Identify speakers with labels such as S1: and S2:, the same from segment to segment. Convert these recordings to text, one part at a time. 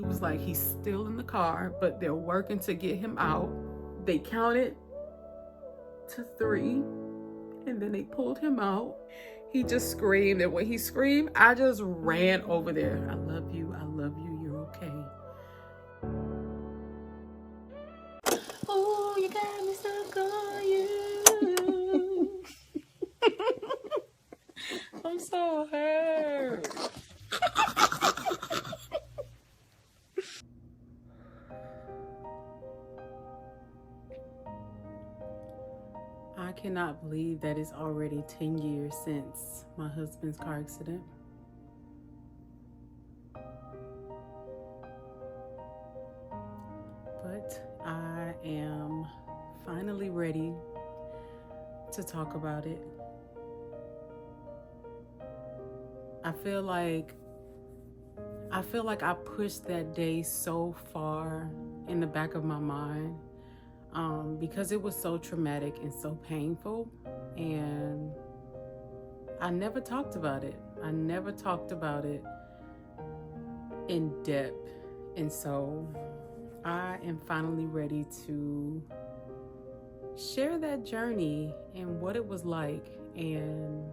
S1: It was like he's still in the car, but they're working to get him out. They counted to 3, and then they pulled him out. He just screamed, and when he screamed, I just ran over there. I love you, you're okay. Oh, you got me stuck on you. I'm so hurt. I cannot believe that it's already 10 years since my husband's car accident. But I am finally ready to talk about it. I feel like I pushed that day so far in the back of my mind because it was so traumatic and so painful, and I never talked about it. I never talked about it in depth, and so I am finally ready to share that journey and what it was like, and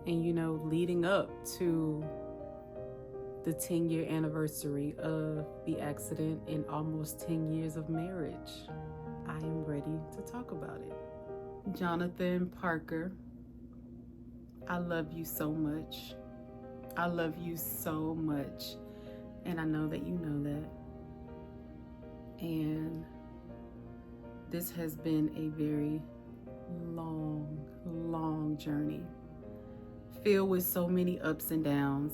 S1: you know, leading up to the 10-year anniversary of the accident and almost 10 years of marriage. I am ready to talk about it. Jonathan Parker, I love you so much. I love you so much, and I know that you know that. And this has been a very long journey, filled with so many ups and downs.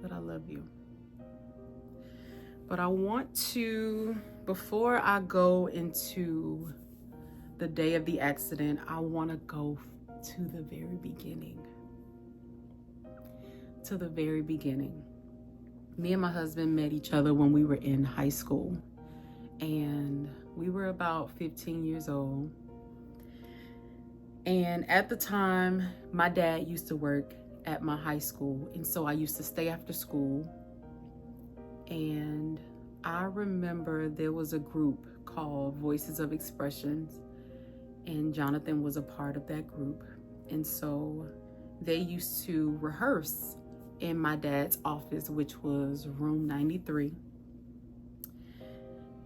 S1: But I love you. But I want to, before I go into the day of the accident, I want to go to the very beginning. To the very beginning. Me and my husband met each other when we were in high school, and we were about 15 years old. And at the time, my dad used to work at my high school, and so I used to stay after school. And I remember there was a group called Voices of Expressions, and Jonathan was a part of that group. And so they used to rehearse in my dad's office, which was room 93.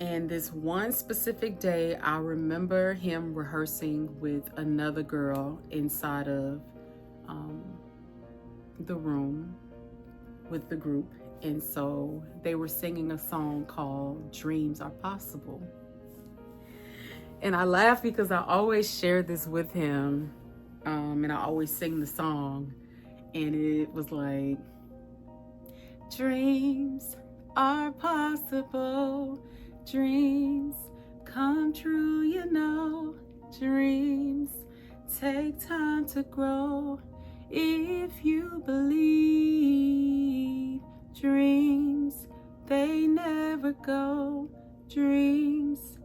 S1: And this one specific day, I remember him rehearsing with another girl inside of the room with the group. And so they were singing a song called Dreams Are Possible. And I laugh because I always share this with him, and I always sing the song. And it was like, dreams are possible, dreams come true, you know. Dreams take time to grow if you believe. Dreams, they never go. Dreams,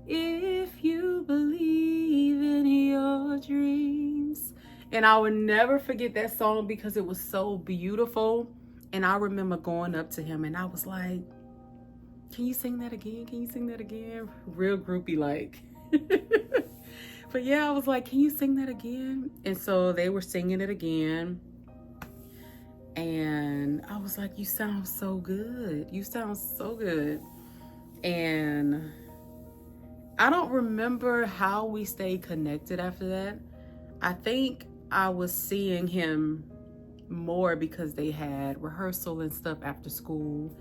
S1: if you believe in your dreams. And I would never forget that song because it was so beautiful. And I remember going up to him and I was like, can you sing that again? Can you sing that again? Real groupie like. But yeah, I was like, can you sing that again? And so they were singing it again. And I was like, you sound so good. You sound so good. And I don't remember how we stayed connected after that. I think I was seeing him more because they had rehearsal and stuff after school.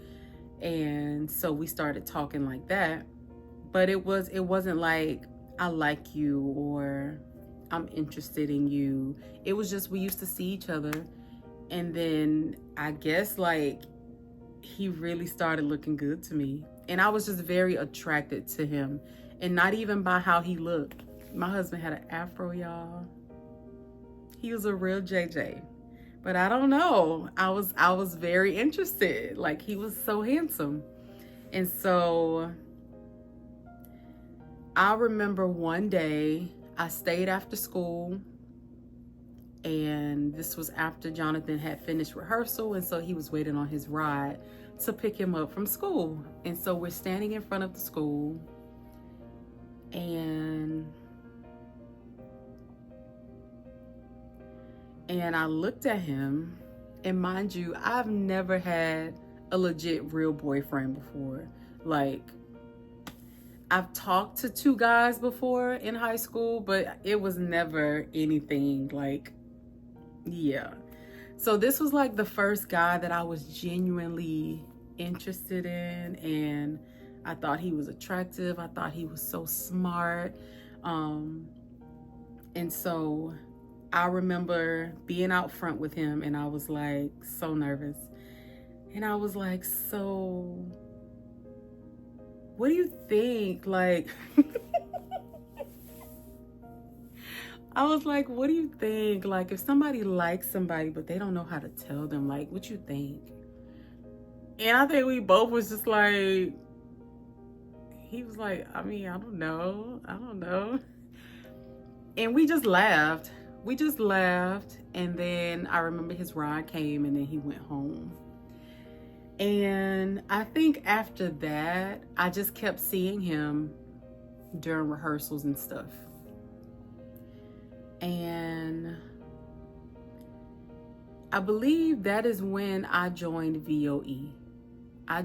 S1: And so we started talking like that. But it wasn't like, I like you or I'm interested in you. It was just we used to see each other. And then I guess like he really started looking good to me. And I was just very attracted to him. And not even by how he looked. My husband had an afro, y'all. He was a real JJ. But I don't know. I was very interested. Like, he was so handsome. And so I remember one day I stayed after school, and this was after Jonathan had finished rehearsal, and so he was waiting on his ride to pick him up from school. And so we're standing in front of the school, and I looked at him, and mind you, I've never had a legit real boyfriend before. Like, I've talked to 2 guys before in high school, but it was never anything like, yeah. So this was like the first guy that I was genuinely interested in, and I thought he was attractive. I thought he was so smart. And so I remember being out front with him, and I was like so nervous. And I was like, so what do you think? Like, I was like, what do you think? Like, if somebody likes somebody, but they don't know how to tell them, like, what you think? And I think we both was just like, he was like, I mean, I don't know. And we just laughed. And then I remember his ride came, and then he went home. And I think after that, I just kept seeing him during rehearsals and stuff. And I believe that is when I joined VOE. I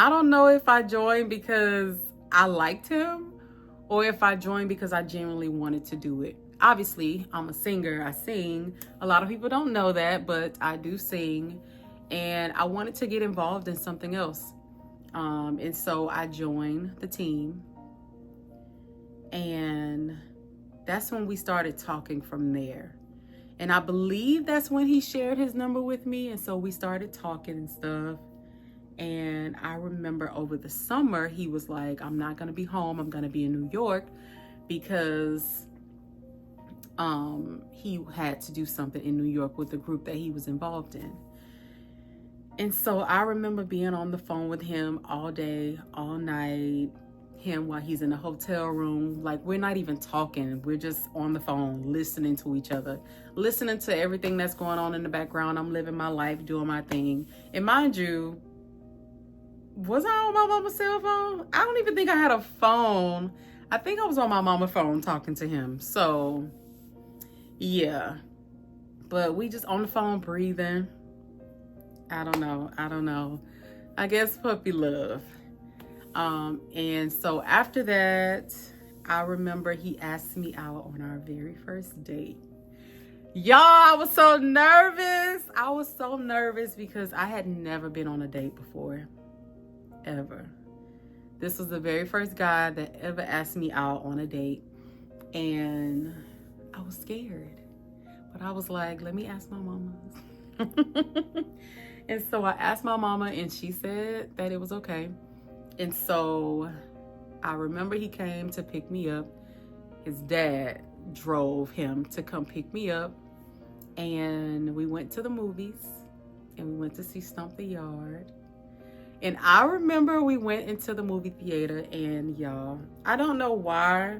S1: don't know if I joined because I liked him or if I joined because I genuinely wanted to do it. Obviously, I'm a singer. I sing. A lot of people don't know that, but I do sing. And I wanted to get involved in something else. And so I joined the team. And that's when we started talking from there. And I believe that's when he shared his number with me. And so we started talking and stuff. And I remember over the summer, he was like, I'm not going to be home. I'm going to be in New York because he had to do something in New York with the group that he was involved in. And so I remember being on the phone with him all day, all night, him while he's in the hotel room. Like, we're not even talking. We're just on the phone, listening to each other, listening to everything that's going on in the background. I'm living my life, doing my thing. And mind you, was I on my mama's cell phone? I don't even think I had a phone. I think I was on my mama's phone talking to him. So, yeah. But we just on the phone breathing. I don't know. I guess puppy love. And so after that, I remember he asked me out on our very first date. Y'all, I was so nervous because I had never been on a date before, ever. This was the very first guy that ever asked me out on a date, and I was scared, but I was like, let me ask my mama. And so I asked my mama, and she said that it was okay. And so I remember he came to pick me up. His dad drove him to come pick me up. And we went to the movies. And we went to see Stomp the Yard. And I remember we went into the movie theater. And y'all, I don't know why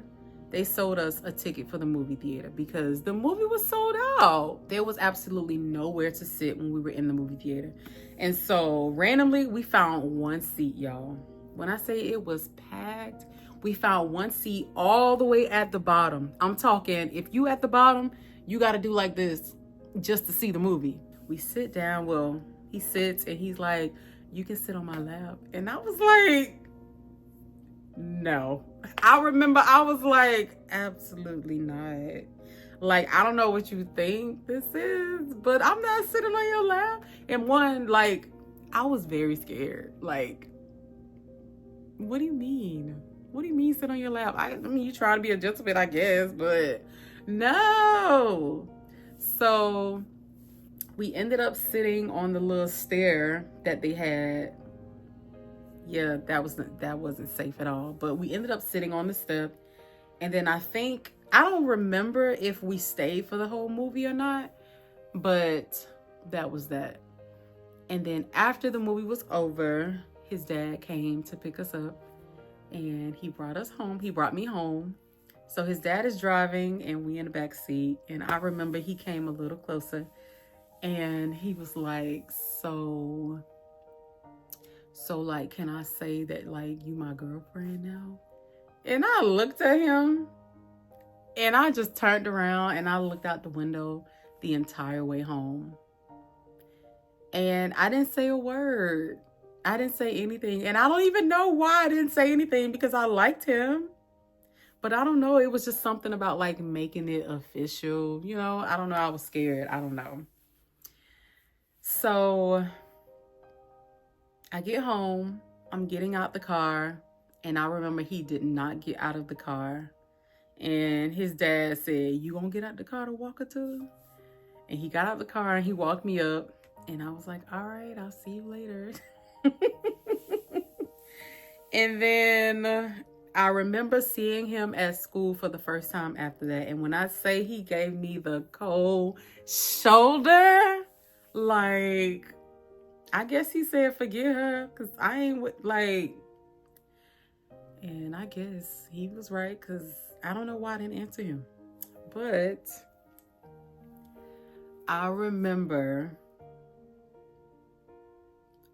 S1: they sold us a ticket for the movie theater, because the movie was sold out. There was absolutely nowhere to sit when we were in the movie theater. And so randomly, we found one seat, y'all. When I say it was packed, we found one seat all the way at the bottom. I'm talking, if you at the bottom, you got to do like this just to see the movie. We sit down. Well, he sits and he's like, you can sit on my lap. And I was like, no. I remember I was like, absolutely not. Like, I don't know what you think this is, but I'm not sitting on your lap. And one, like, I was very scared. Like, what do you mean? What do you mean sit on your lap? I mean, you try to be a gentleman, I guess, but no. So we ended up sitting on the little stair that they had. Yeah, that wasn't safe at all. But we ended up sitting on the step. And then I don't remember if we stayed for the whole movie or not, but that was that. And then after the movie was over, his dad came to pick us up. and he brought us home. He brought me home. So his dad is driving and we in the back seat. And I remember he came a little closer and he was like, so like, can I say that like you my girlfriend now? And I looked at him and I just turned around and I looked out the window the entire way home. And I didn't say a word. I didn't say anything. And I don't even know why I didn't say anything, because I liked him. But I don't know. It was just something about like making it official. You know, I don't know. I was scared. I don't know. So I get home. I'm getting out the car. And I remember he did not get out of the car. And his dad said, "You gonna get out the car to walk her to?" And he got out the car and he walked me up. And I was like, "All right, I'll see you later." And then I remember seeing him at school for the first time after that. And when I say he gave me the cold shoulder, like, I guess he said, "Forget her, because I ain't with, like," and I guess he was right, because I don't know why I didn't answer him. But I remember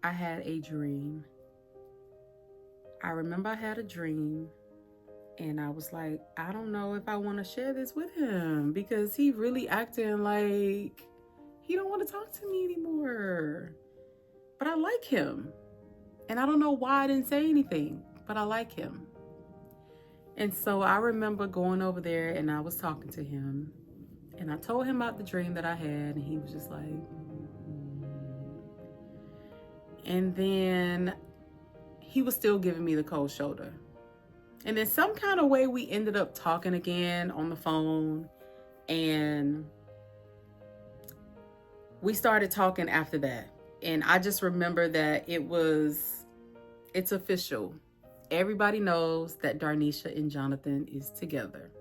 S1: I had a dream. I remember I had a dream and I was like, I don't know if I want to share this with him, because he really acting like he don't want to talk to me anymore. But I like him. And I don't know why I didn't say anything, but I like him. And so I remember going over there and I was talking to him and I told him about the dream that I had, and he was just like, and then he was still giving me the cold shoulder. And then some kind of way we ended up talking again on the phone, and we started talking after that. And I just remember that it's official. Everybody knows that Darnisha and Jonathan is together.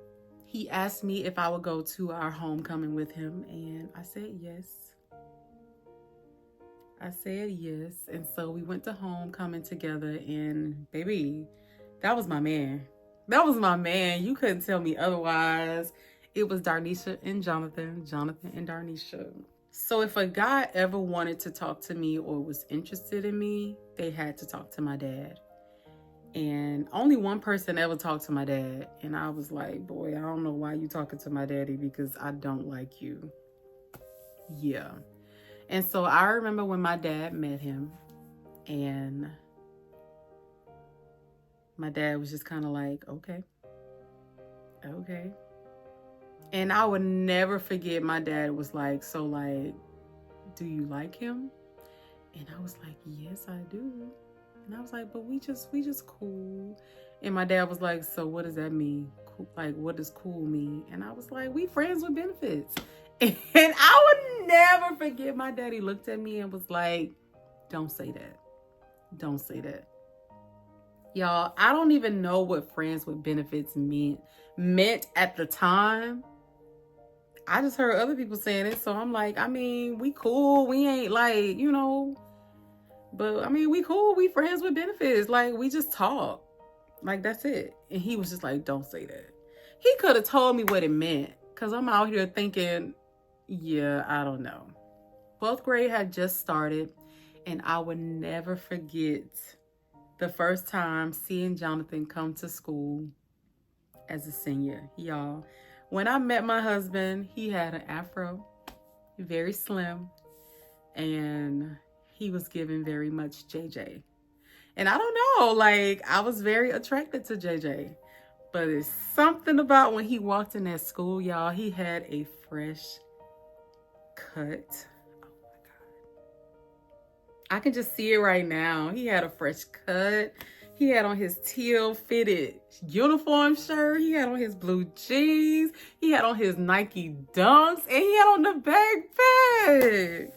S1: He asked me if I would go to our homecoming with him, and I said yes. And so we went to homecoming together, and baby, that was my man. You couldn't tell me otherwise. It was Darnisha and Jonathan and Darnisha. So if a guy ever wanted to talk to me or was interested in me, they had to talk to my dad. And only one person ever talked to my dad. And I was like, boy, I don't know why you talking to my daddy, because I don't like you. Yeah. And so I remember when my dad met him, and my dad was just kind of like, okay. And I would never forget, my dad was like, so like, do you like him? And I was like, yes, I do. And I was like, but we just cool. And my dad was like, so what does that mean? Like, what does cool mean? And I was like, we friends with benefits. And I would never forget, my daddy looked at me and was like, don't say that. Don't say that. Y'all, I don't even know what friends with benefits meant at the time. I just heard other people saying it. So I'm like, I mean, we cool. We ain't like, you know, but I mean, we cool. We friends with benefits. Like, we just talk. Like, that's it. And he was just like, don't say that. He could have told me what it meant, because I'm out here thinking, yeah, I don't know. 12th grade had just started, and I would never forget the first time seeing Jonathan come to school as a senior. Y'all, when I met my husband, he had an afro, very slim, and he was given very much JJ. And I don't know, like, I was very attracted to JJ. But it's something about when he walked in that school, y'all, he had a fresh cut. Oh my God. I can just see it right now. He had a fresh cut. He had on his teal fitted uniform shirt. He had on his blue jeans. He had on his Nike Dunks. And he had on the backpack.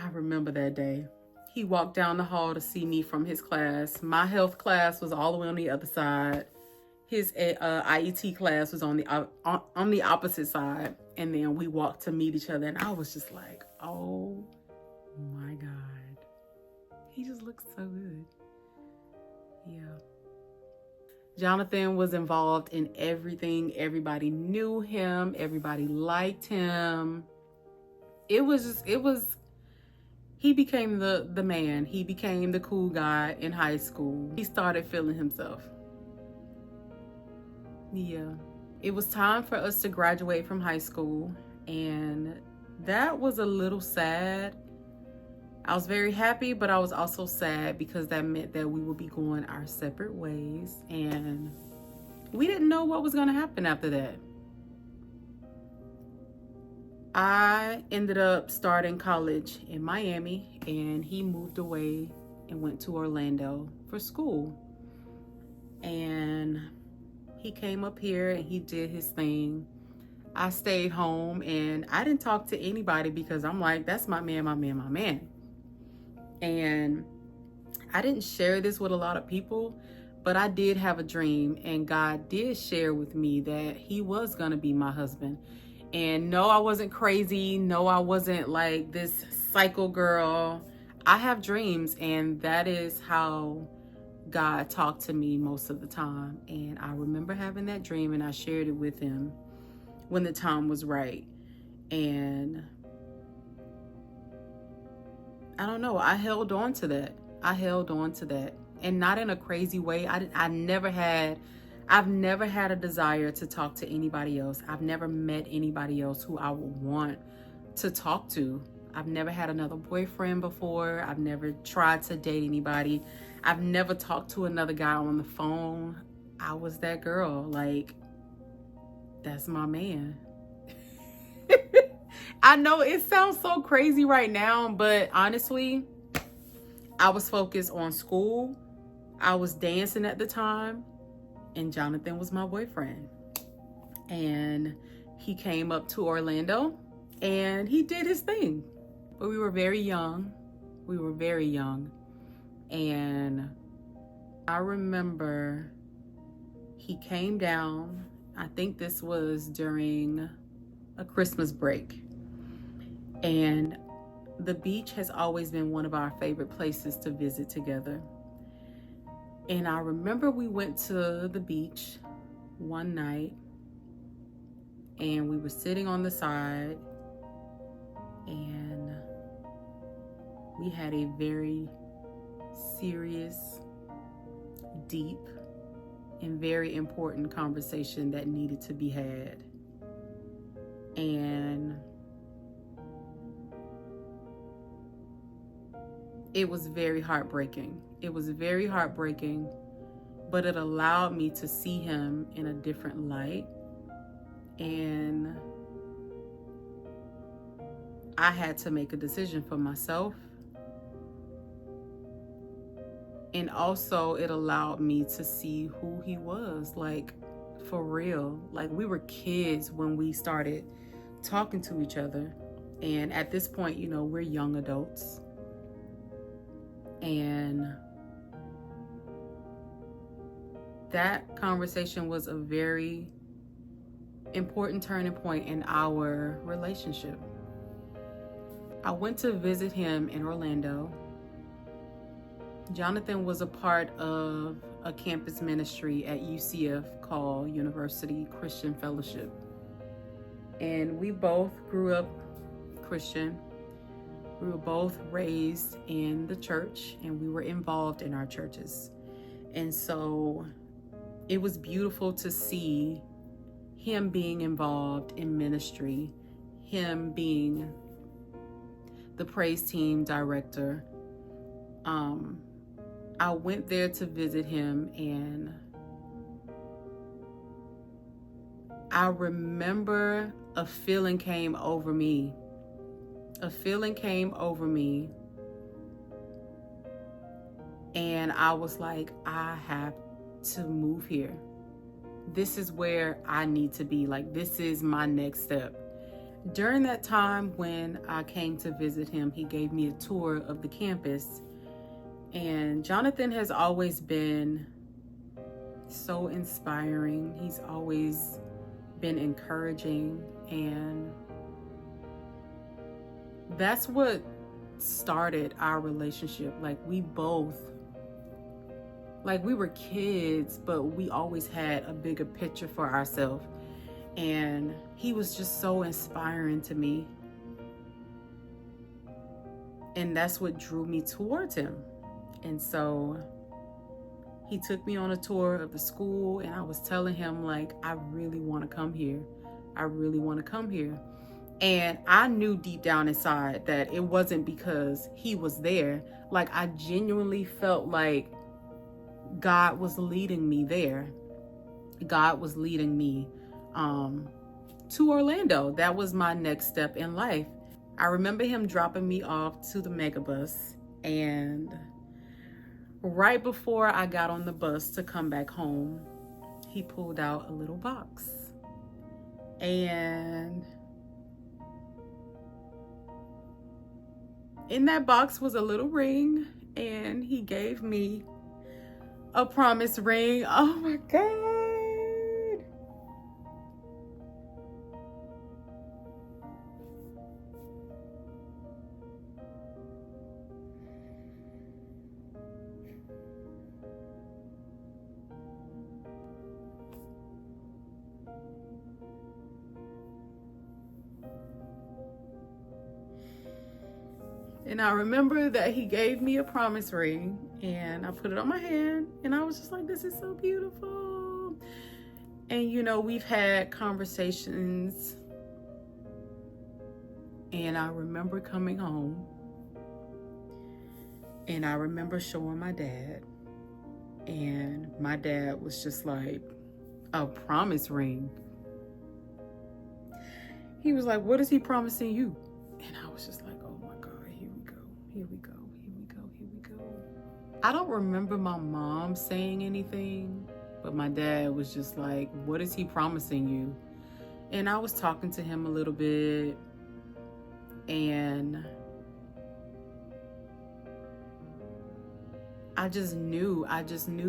S1: I remember that day. He walked down the hall to see me from his class. My health class was all the way on the other side. His IET class was on the opposite side. And then we walked to meet each other. And I was just like, oh my God. He just looks so good. Yeah. Jonathan was involved in everything. Everybody knew him. Everybody liked him. He became the man. He became the cool guy in high school. He started feeling himself. Yeah. It was time for us to graduate from high school, and that was a little sad. I was very happy, but I was also sad because that meant that we would be going our separate ways, and we didn't know what was going to happen after that. I ended up starting college in Miami, and he moved away and went to Orlando for school. And he came up here and he did his thing. I stayed home and I didn't talk to anybody because I'm like, that's my man, my man, my man. And I didn't share this with a lot of people, but I did have a dream, and God did share with me that he was going to be my husband. And no, I wasn't crazy. No, I wasn't like this psycho girl. I have dreams, and that is how God talked to me most of the time. And I remember having that dream, and I shared it with him when the time was right. And I don't know, I held on to that. And not in a crazy way. I've never had a desire to talk to anybody else. I've never met anybody else who I would want to talk to. I've never had another boyfriend before. I've never tried to date anybody. I've never talked to another guy on the phone. I was that girl. Like, that's my man. I know it sounds so crazy right now, but honestly, I was focused on school. I was dancing at the time, and Jonathan was my boyfriend. And he came up to Orlando and he did his thing. But we were very young. And I remember he came down. I think this was during a Christmas break. And the beach has always been one of our favorite places to visit together. And I remember we went to the beach one night, and we were sitting on the side, and we had a very serious, deep, and very important conversation that needed to be had. And it was very heartbreaking. But it allowed me to see him in a different light. And I had to make a decision for myself. And also it allowed me to see who he was, like, for real. Like, we were kids when we started talking to each other. And at this point, you know, we're young adults. And that conversation was a very important turning point in our relationship. I went to visit him in Orlando. Jonathan was a part of a campus ministry at UCF called University Christian Fellowship. And we both grew up Christian. We were both raised in the church, and we were involved in our churches. And so it was beautiful to see him being involved in ministry, him being the praise team director. I went there to visit him, and I remember a feeling came over me. And I was like, I have to move here. This is where I need to be. Like, this is my next step. During that time when I came to visit him, he gave me a tour of the campus. And Jonathan has always been so inspiring. He's always been encouraging. And that's what started our relationship. Like, we both Like, we were kids, but we always had a bigger picture for ourselves. And he was just so inspiring to me. And that's what drew me towards him. And so he took me on a tour of the school, and I was telling him, like, I really want to come here. I really want to come here. And I knew deep down inside that it wasn't because he was there. Like, I genuinely felt like God was leading me there. God was leading me to Orlando. That was my next step in life. I remember him dropping me off to the megabus, and right before I got on the bus to come back home, he pulled out a little box. And in that box was a little ring, and he gave me a promise ring. Oh my God. And I remember that he gave me a promise ring, and I put it on my hand, and I was just like, this is so beautiful. And you know, we've had conversations, and I remember coming home, and I remember showing my dad, and my dad was just like, a promise ring? He was like, what is he promising you? And I was just like, oh my God, here we go, here we go, here we go, here we go. I don't remember my mom saying anything, but my dad was just like, what is he promising you? And I was talking to him a little bit, and I just knew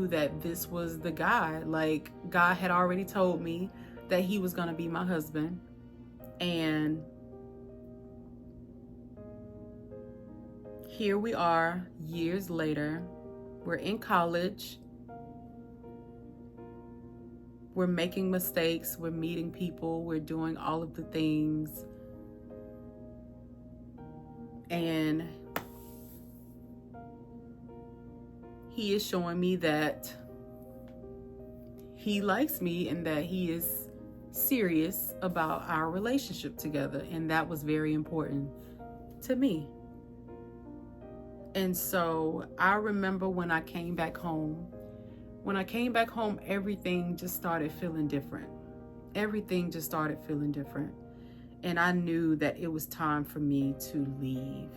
S1: that this was the guy. Like, God had already told me that he was gonna be my husband. And here we are, years later. We're in college. We're making mistakes. We're meeting people. We're doing all of the things. And he is showing me that he likes me and that he is serious about our relationship together. And that was very important to me. And so I remember when I came back home, everything just started feeling different. Everything just started feeling different. And I knew that it was time for me to leave.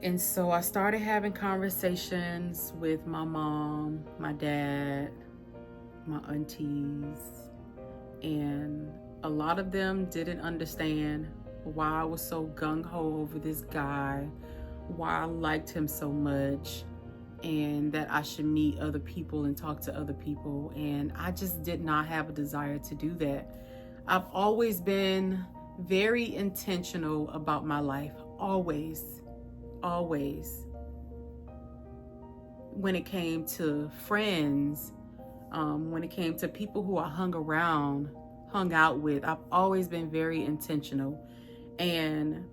S1: And so I started having conversations with my mom, my dad, my aunties, and a lot of them didn't understand why I was so gung-ho over this guy, why I liked him so much, and that I should meet other people and talk to other people. And I just did not have a desire to do that. I've always been very intentional about my life, always. When it came to friends, when it came to people who I hung out with, I've always been very intentional. And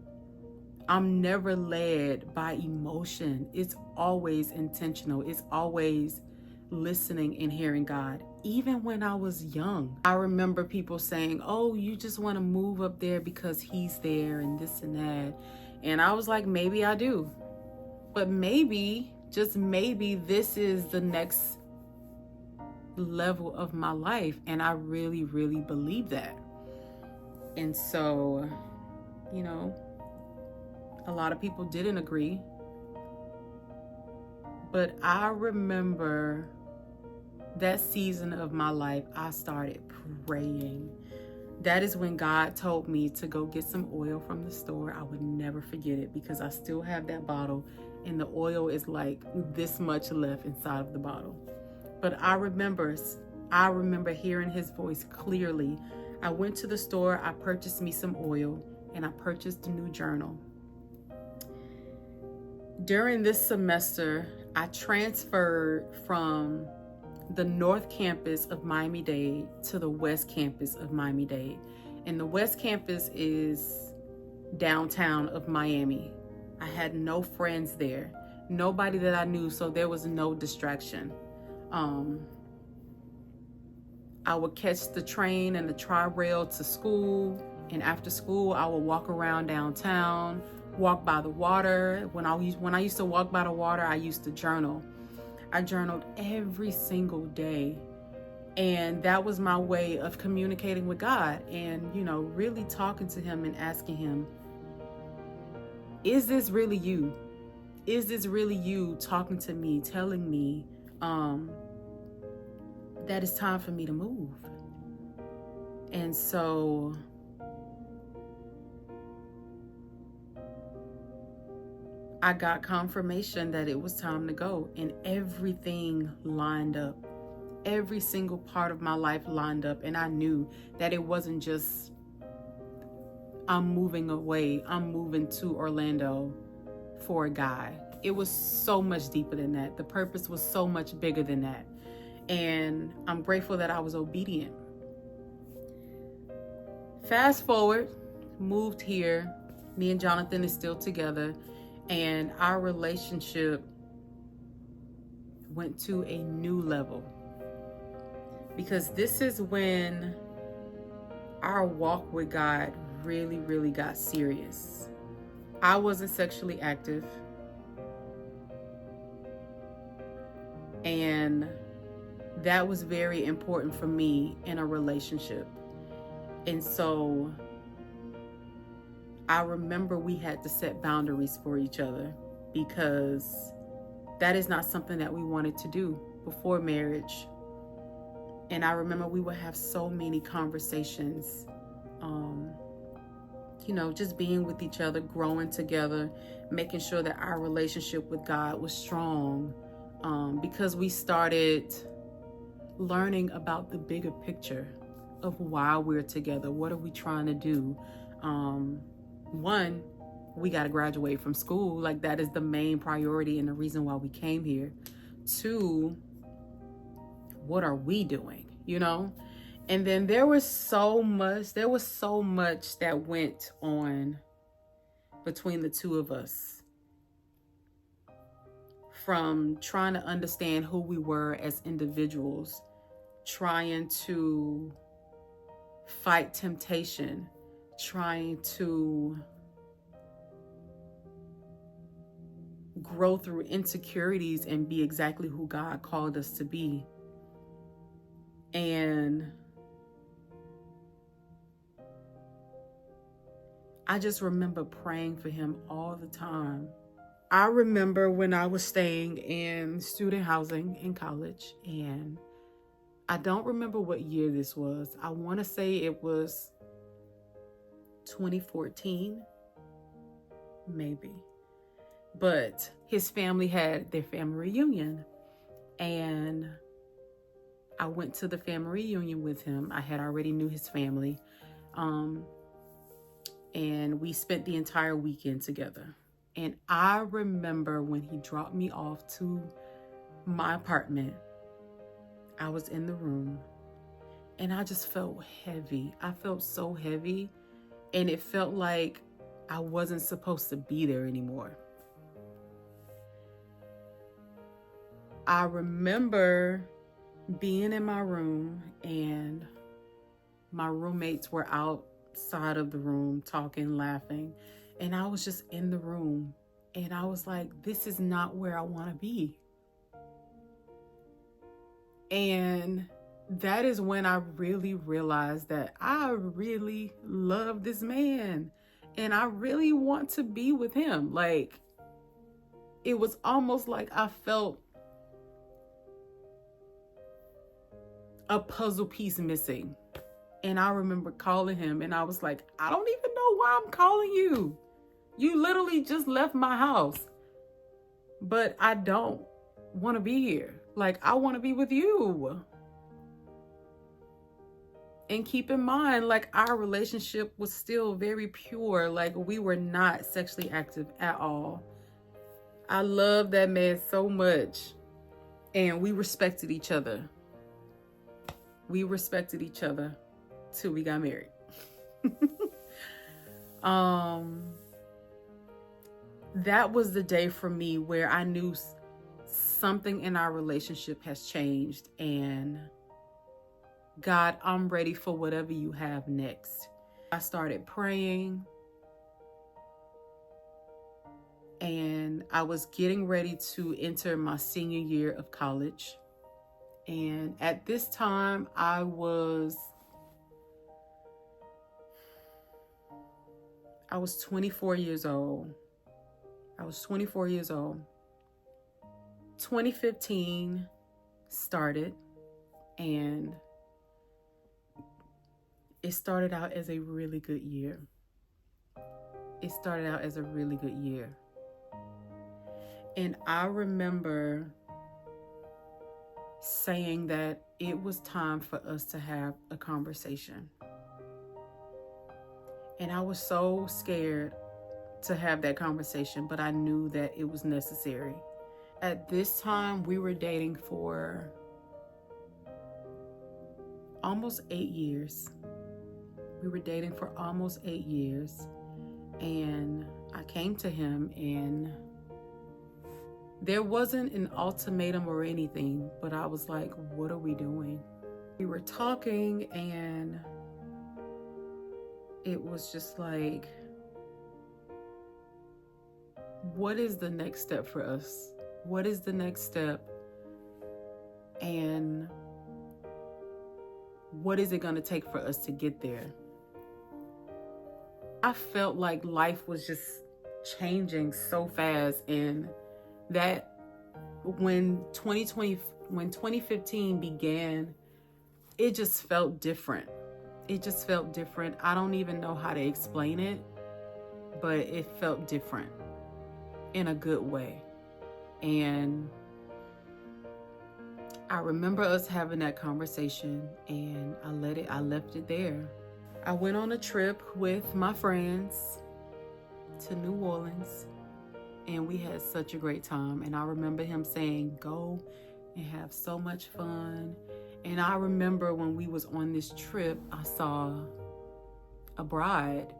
S1: I'm never led by emotion. It's always intentional. It's always listening and hearing God. Even when I was young, I remember people saying, oh, you just want to move up there because he's there and this and that. And I was like, maybe I do. But maybe, just maybe, this is the next level of my life. And I really, really believe that. And so, you know, a lot of people didn't agree. But I remember that season of my life, I started praying. That is when God told me to go get some oil from the store. I would never forget it because I still have that bottle, and the oil is like this much left inside of the bottle. But I remember hearing his voice clearly. I went to the store, I purchased me some oil, and I purchased a new journal. During this semester, I transferred from the North Campus of Miami-Dade to the West Campus of Miami-Dade. And the West Campus is downtown of Miami. I had no friends there, nobody that I knew, so there was no distraction. I would catch the train and the tri-rail to school, and after school I would walk around downtown, walk by the water. When I used to walk by the water, I used to journal. I journaled every single day, and that was my way of communicating with God and, you know, really talking to him and asking him, is this really you? Is this really you talking to me, telling me that it's time for me to move? And so I got confirmation that it was time to go, and everything lined up. Every single part of my life lined up, and I knew that it wasn't just I'm moving away, I'm moving to Orlando for a guy. It was so much deeper than that. The purpose was so much bigger than that. And I'm grateful that I was obedient. Fast forward, moved here. Me and Jonathan is still together, and our relationship went to a new level, because this is when our walk with God really got serious. I wasn't sexually active, and that was very important for me in a relationship. And so I remember we had to set boundaries for each other, because that is not something that we wanted to do before marriage. And I remember we would have so many conversations, you know, just being with each other, growing together, making sure that our relationship with God was strong, because we started learning about the bigger picture of why we're together. What are we trying to do? One, we got to graduate from school. Like, that is the main priority and the reason why we came here. Two, what are we doing, you know? And then there was so much that went on between the two of us, from trying to understand who we were as individuals, trying to fight temptation, trying to grow through insecurities and be exactly who God called us to be. And I just remember praying for him all the time. I remember when I was staying in student housing in college, and I don't remember what year this was. I want to say it was 2014, maybe. But his family had their family reunion, and I went to the family reunion with him. I had already knew his family. And we spent the entire weekend together. And I remember when he dropped me off to my apartment, I was in the room, and I just felt heavy. I felt so heavy, and it felt like I wasn't supposed to be there anymore. I remember being in my room, and my roommates were outside of the room talking, laughing, and I was just in the room, and I was like, this is not where I want to be. And that is when I really realized that I really love this man, and I really want to be with him. Like, it was almost like I felt a puzzle piece missing. And I remember calling him, and I was like, I don't even know why I'm calling you. You literally just left my house. But I don't want to be here. Like, I want to be with you. And keep in mind, like, our relationship was still very pure. Like, we were not sexually active at all. I love that man so much. And we respected each other. We respected each other till we got married. That was the day for me where I knew something in our relationship has changed, and God, I'm ready for whatever you have next. I started praying, and I was getting ready to enter my senior year of college. And at this time, I was 24 years old. 2015 started, and it started out as a really good year. And I remember saying that it was time for us to have a conversation. And I was so scared to have that conversation, but I knew that it was necessary. At this time, we were dating for almost 8 years. And I came to him, and there wasn't an ultimatum or anything, but I was like, what are we doing? We were talking, and it was just like, what is the next step for us? What is the next step? And what is it going to take for us to get there? I felt like life was just changing so fast, and that when 2015 began, it just felt different. I don't even know how to explain it, but it felt different in a good way. And I remember us having that conversation, and I left it there. I went on a trip with my friends to New Orleans, and we had such a great time. And I remember him saying, go and have so much fun. And I remember when we was on this trip, I saw a bride,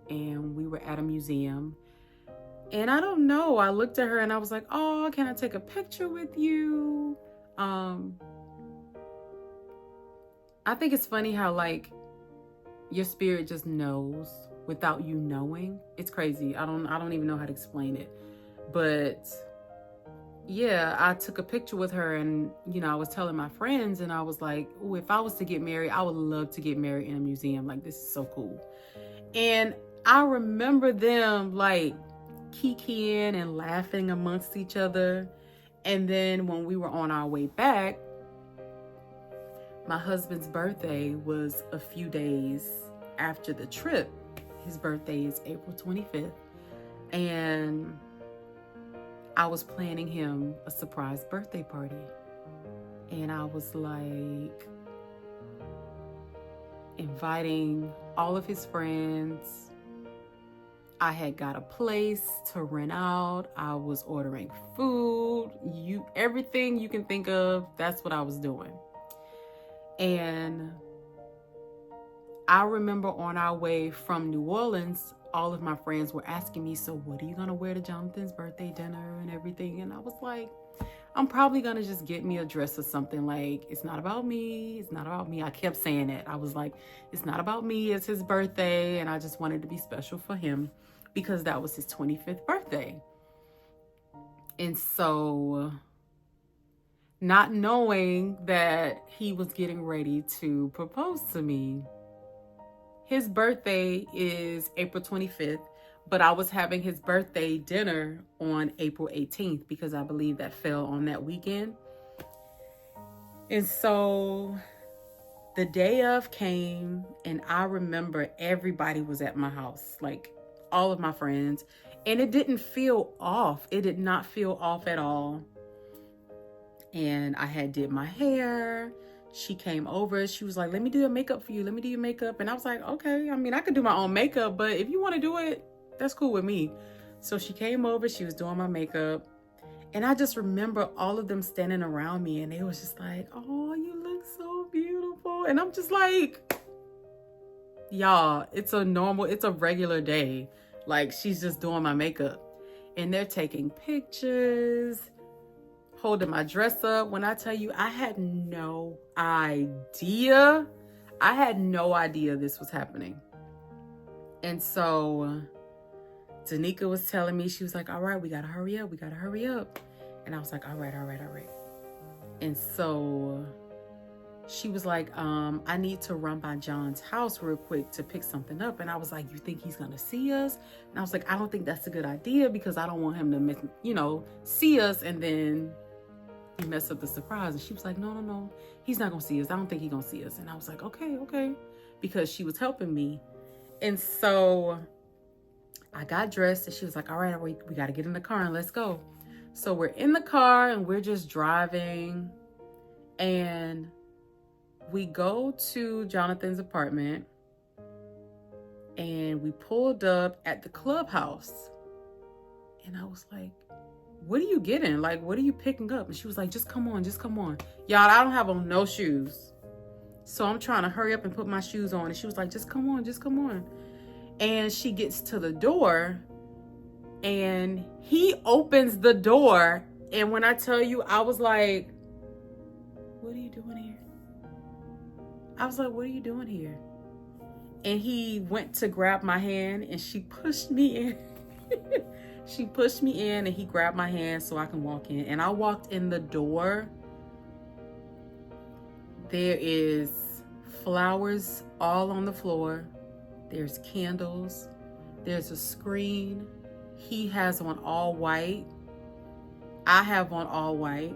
S1: and we were at a museum. And I don't know, I looked at her and I was like, oh, can I take a picture with you? I think it's funny how like your spirit just knows without you knowing. It's crazy. I don't even know how to explain it. But yeah, I took a picture with her, and I was telling my friends, and I was like, oh, if I was to get married, I would love to get married in a museum. Like, this is so cool. And I remember them like kikiing and laughing amongst each other. And then when we were on our way back, my husband's birthday was a few days after the trip. His birthday is April 25th. And I was planning him a surprise birthday party. And I was like inviting all of his friends. I had got a place to rent out. I was ordering food, everything you can think of. That's what I was doing. And I remember on our way from New Orleans, all of my friends were asking me, so what are you going to wear to Jonathan's birthday dinner and everything? And I was like, I'm probably going to just get me a dress or something. Like, it's not about me. I kept saying it. I was like, it's not about me. It's his birthday. And I just wanted to be special for him because that was his 25th birthday. And so, not knowing that he was getting ready to propose to me, his birthday is April 25th, but I was having his birthday dinner on April 18th because I believe that fell on that weekend. And so the day of came, and I remember everybody was at my house, like all of my friends, and it didn't feel off. It did not feel off at all. And I had did my hair. She came over. She was like, let me do your makeup for you. Let me do your makeup. And I was like, okay. I mean, I could do my own makeup, but if you want to do it, that's cool with me. So she came over. She was doing my makeup. And I just remember all of them standing around me, and they was just like, oh, you look so beautiful. And I'm just like, y'all, it's a regular day. Like, she's just doing my makeup. And they're taking pictures, holding my dress up. When I tell you, I had no idea. I had no idea this was happening. And so Danica was telling me, she was like, all right, we gotta hurry up. We gotta hurry up. And I was like, all right. And so she was like, I need to run by John's house real quick to pick something up. And I was like, you think he's gonna see us? And I was like, I don't think that's a good idea, because I don't want him to see us and then he mess up the surprise. And she was like, no, he's not gonna see us. I don't think he's gonna see us. And I was like, okay, because she was helping me. And so I got dressed, and she was like, all right, we got to get in the car and let's go. So we're in the car and we're just driving, and we go to Jonathan's apartment, and we pulled up at the clubhouse. And I was like, what are you getting? Like, what are you picking up? And she was like, just come on. Y'all, I don't have on no shoes. So I'm trying to hurry up and put my shoes on. And she was like, just come on. And she gets to the door, and he opens the door. And when I tell you, I was like, what are you doing here? And he went to grab my hand, and she pushed me in. She pushed me in, and he grabbed my hand so I can walk in. And I walked in the door. There is flowers all on the floor. There's candles. There's a screen. He has on all white. I have on all white.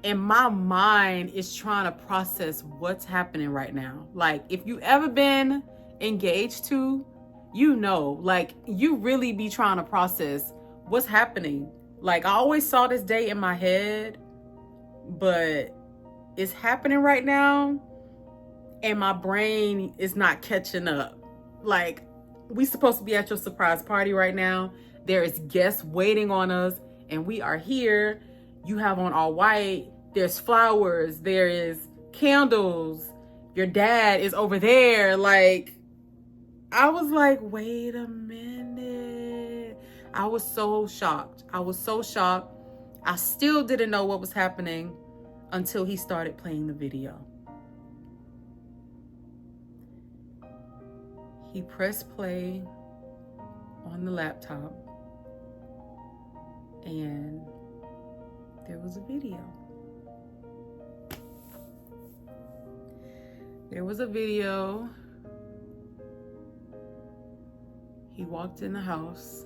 S1: And my mind is trying to process what's happening right now. Like, if you ever been engaged to, like, you really be trying to process what's happening. Like, I always saw this day in my head, but it's happening right now, and my brain is not catching up. Like, we supposed to be at your surprise party right now. There is guests waiting on us, and we are here. You have on all white. There's flowers. There is candles. Your dad is over there. Like, I was like, wait a minute. I was so shocked. I still didn't know what was happening until he started playing the video. He pressed play on the laptop, and there was a video. He walked in the house,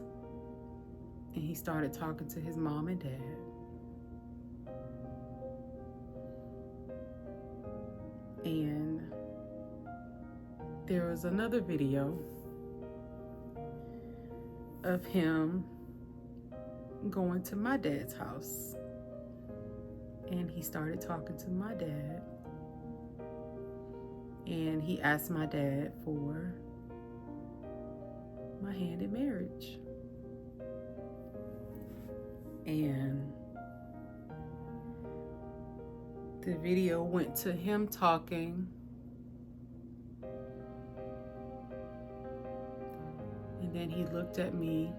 S1: and he started talking to his mom and dad. And there was another video of him going to my dad's house, and he started talking to my dad, and he asked my dad for my hand in marriage. And the video went to him talking, and then he looked at me,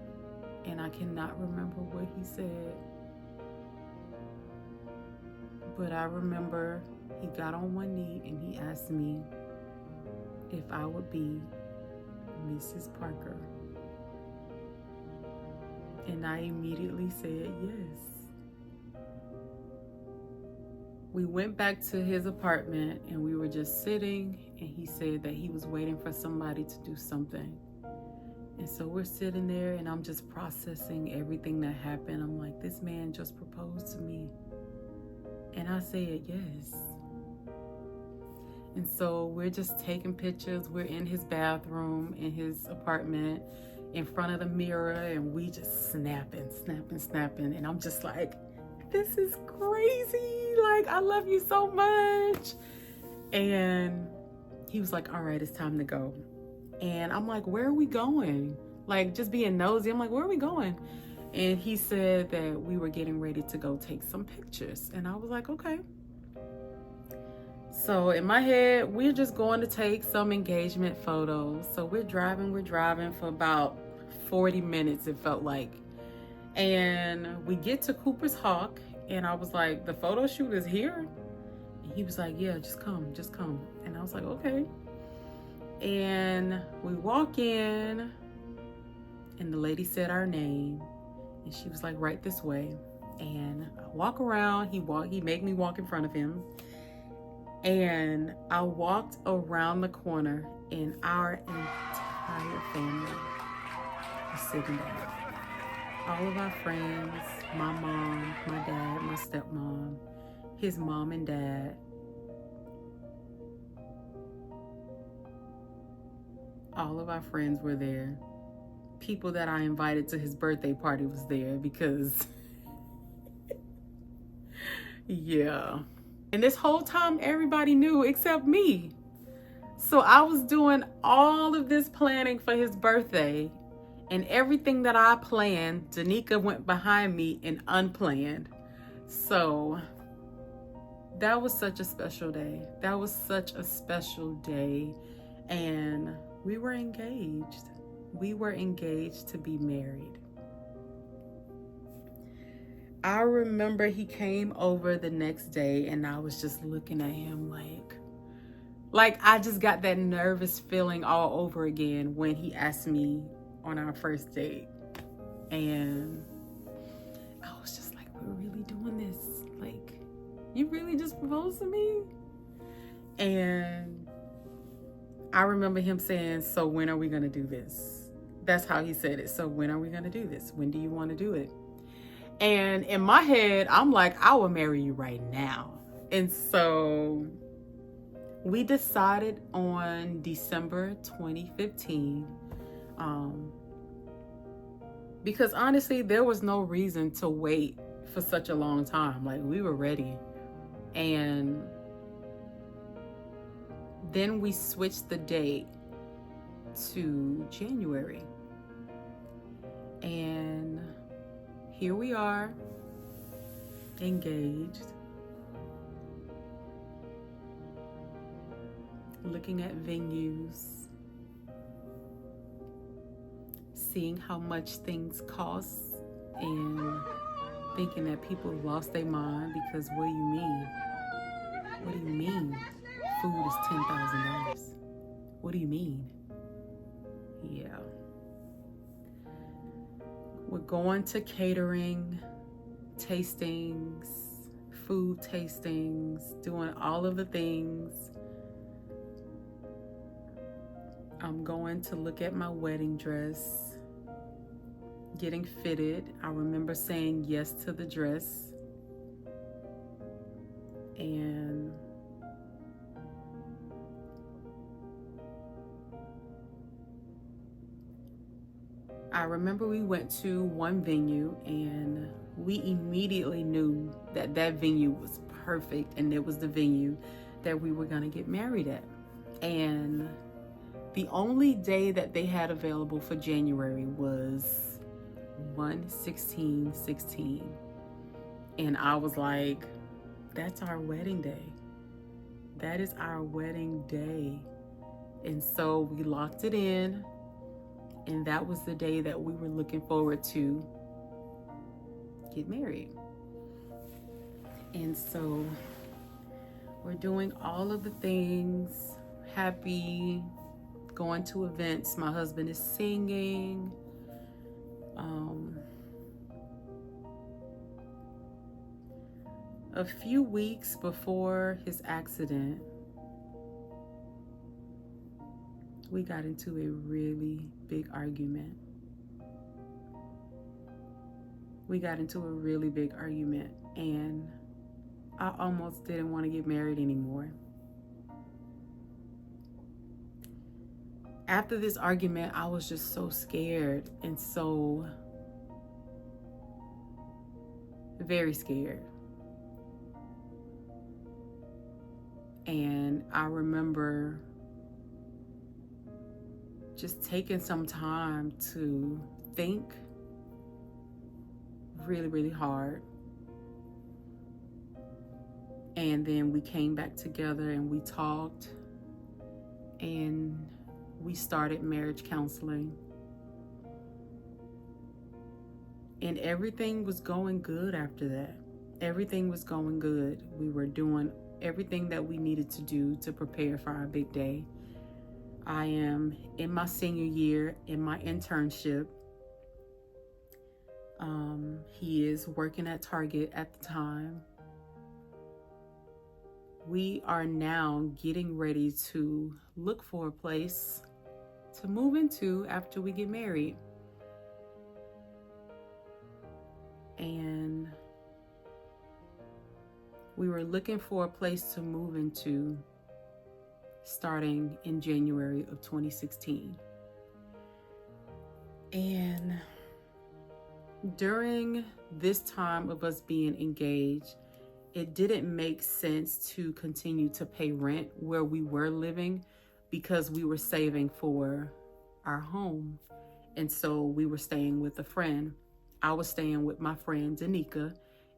S1: and I cannot remember what he said, but I remember he got on one knee and he asked me if I would be Mrs. Parker. And I immediately said yes. We went back to his apartment, and we were just sitting, and he said that he was waiting for somebody to do something. And so we're sitting there, and I'm just processing everything that happened. I'm like, this man just proposed to me. And I said yes. And so we're just taking pictures. We're in his bathroom, in his apartment, in front of the mirror, and we just snapping. And I'm just like, this is crazy. Like, I love you so much. And he was like, all right, it's time to go. And I'm like, where are we going? Like, just being nosy. I'm like, where are we going? And he said that we were getting ready to go take some pictures. And I was like, okay. So in my head, we're just going to take some engagement photos. So we're driving for about 40 minutes, it felt like. And we get to Cooper's Hawk, and I was like, the photo shoot is here? And he was like, yeah, just come. And I was like, okay. And we walk in, and the lady said our name, and she was like, right this way. And I walk around, he made me walk in front of him. And I walked around the corner, and our entire family was sitting there. All of our friends, my mom, my dad, my stepmom, his mom and dad. All of our friends were there. People that I invited to his birthday party was there because, yeah. And this whole time, everybody knew except me. So I was doing all of this planning for his birthday, and everything that I planned, Danica went behind me and unplanned. So that was such a special day. And we were engaged. We were engaged to be married. I remember he came over the next day, and I was just looking at him like I just got that nervous feeling all over again when he asked me on our first date. And I was just like, we're really doing this? Like, you really just proposed to me? And I remember him saying, so when are we gonna do this? That's how he said it. So when are we gonna do this? When do you want to do it? And in my head, I'm like, I will marry you right now. And so we decided on December 2015, because honestly, there was no reason to wait for such a long time. Like, we were ready. And then we switched the date to January. And here we are, engaged, looking at venues, seeing how much things cost, and thinking that people lost their mind because what do you mean? What do you mean food is $10,000? What do you mean? Yeah. We're going to catering, tastings, food tastings, doing all of the things. I'm going to look at my wedding dress, getting fitted. I remember saying yes to the dress. And I remember we went to one venue, and we immediately knew that that venue was perfect, and it was the venue that we were going to get married at. And the only day that they had available for January was 1/16/16. And I was like, that's our wedding day. That is our wedding day. And so we locked it in. And that was the day that we were looking forward to get married. And so we're doing all of the things, happy, going to events. My husband is singing. A few weeks before his accident, we got into a really big argument. And I almost didn't want to get married anymore. After this argument, I was just so scared and so very scared. And I remember just taking some time to think really, really hard. And then we came back together and we talked and we started marriage counseling. And everything was going good after that. Everything was going good. We were doing everything that we needed to do to prepare for our big day. I am in my senior year in my internship. He is working at Target at the time. We are now getting ready to look for a place to move into after we get married. And we were looking for a place to move into starting in January of 2016. And during this time of us being engaged, it didn't make sense to continue to pay rent where we were living because we were saving for our home. And so we were staying with a friend. I was staying with my friend Danica,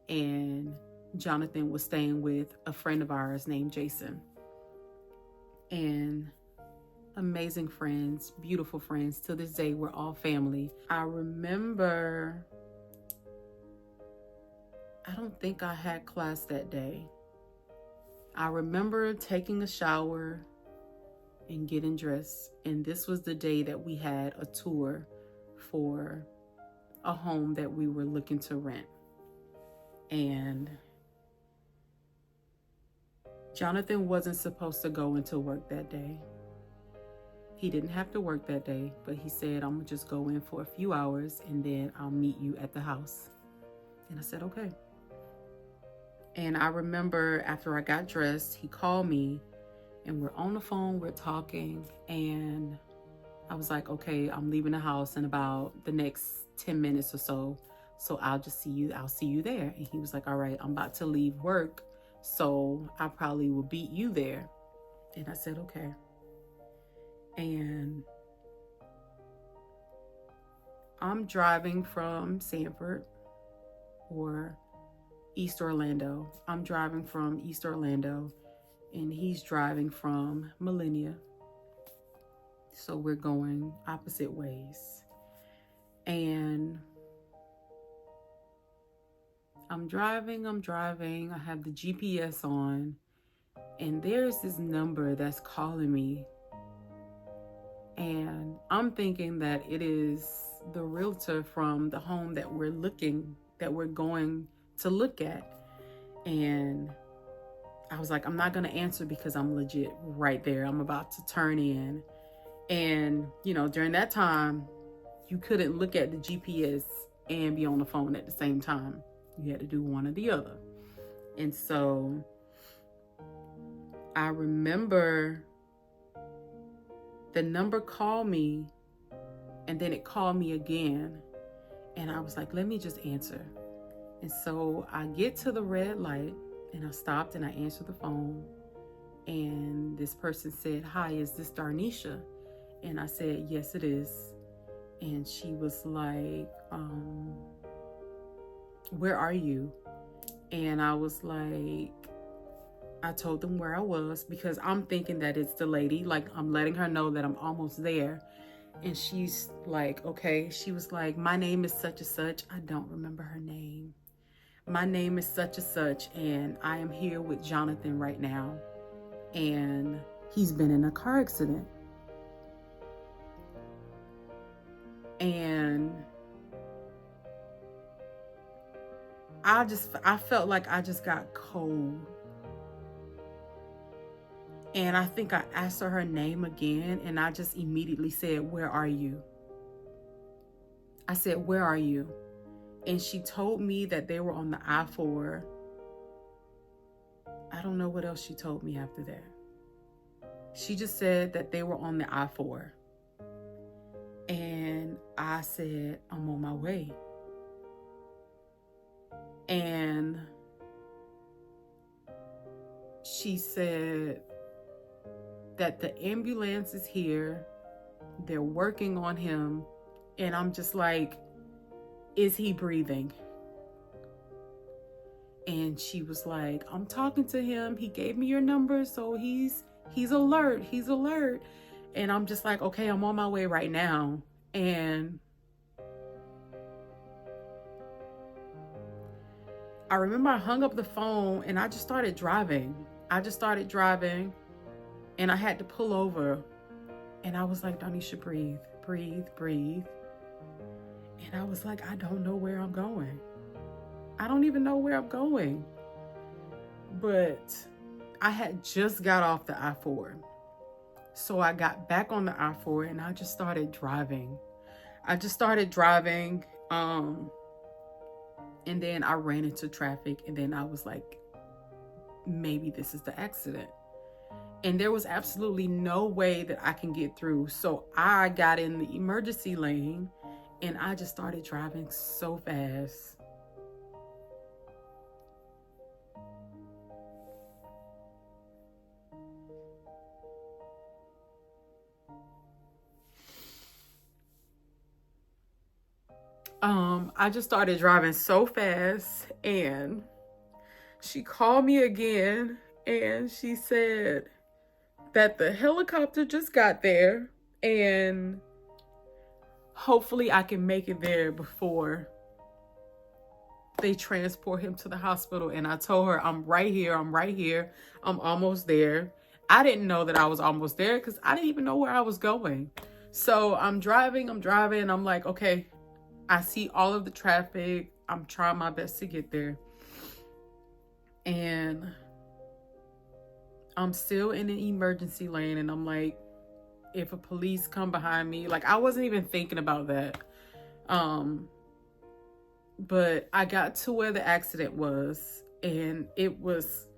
S1: and Jonathan was staying with a friend of ours named Jason. And amazing friends, beautiful friends. To this day, we're all family. I remember, I don't think I had class that day. I remember taking a shower and getting dressed. And this was the day that we had a tour for a home that we were looking to rent. And Jonathan wasn't supposed to go into work that day. He didn't have to work that day, but he said, I'm gonna just go in for a few hours and then I'll meet you at the house. And I said, okay. And I remember after I got dressed, he called me and we're on the phone, we're talking, and I was like, okay, I'm leaving the house in about the next 10 minutes or so. So I'll see you there. And he was like, all right, I'm about to leave work, so I probably will beat you there. And I said, okay. And I'm driving from Sanford or East Orlando. I'm driving from East Orlando and he's driving from Millenia. So we're going opposite ways. And I'm driving. I have the GPS on and there's this number that's calling me. And I'm thinking that it is the realtor from the home that we're going to look at. And I was like, I'm not going to answer because I'm legit right there. I'm about to turn in. And, during that time, you couldn't look at the GPS and be on the phone at the same time. You had to do one or the other. And so I remember the number called me and then it called me again. And I was like, let me just answer. And so I get to the red light and I stopped and I answered the phone. And this person said, hi, is this Darnisha? And I said, yes, it is. And she was like, where are you? And I was like, I told them where I was because I'm thinking that it's the lady. Like, I'm letting her know that I'm almost there. And she's like, okay. She was like, my name is such and such. I don't remember her name. My name is such and such. And I am here with Jonathan right now. And he's been in a car accident. And I felt like I just got cold. And I think I asked her name again, and I just immediately said, where are you? I said, where are you? And she told me that they were on the I-4. I don't know what else she told me after that. She just said that they were on the I-4. And I said, I'm on my way. And she said that the ambulance is here. They're working on him. And I'm just like, is he breathing? And she was like, I'm talking to him. He gave me your number, so he's alert. He's alert. And I'm just like, okay, I'm on my way right now. And I remember I hung up the phone and I just started driving. And I had to pull over. And I was like, Donisha, breathe, breathe, breathe. And I was like, I don't know where I'm going. I don't even know where I'm going. But I had just got off the I-4. So I got back on the I-4 and I just started driving. And then I ran into traffic, and then I was like, maybe this is the accident. And there was absolutely no way that I can get through. So I got in the emergency lane and I just started driving so fast. I just started driving so fast, and she called me again and she said that the helicopter just got there and hopefully I can make it there before they transport him to the hospital. And I told her, I'm right here. I'm almost there. I didn't know that I was almost there because I didn't even know where I was going. So I'm driving. And I'm like, okay, I see all of the traffic. I'm trying my best to get there. And I'm still in an emergency lane. And I'm like, if a police come behind me, like I wasn't even thinking about that. But I got to where the accident was, and it was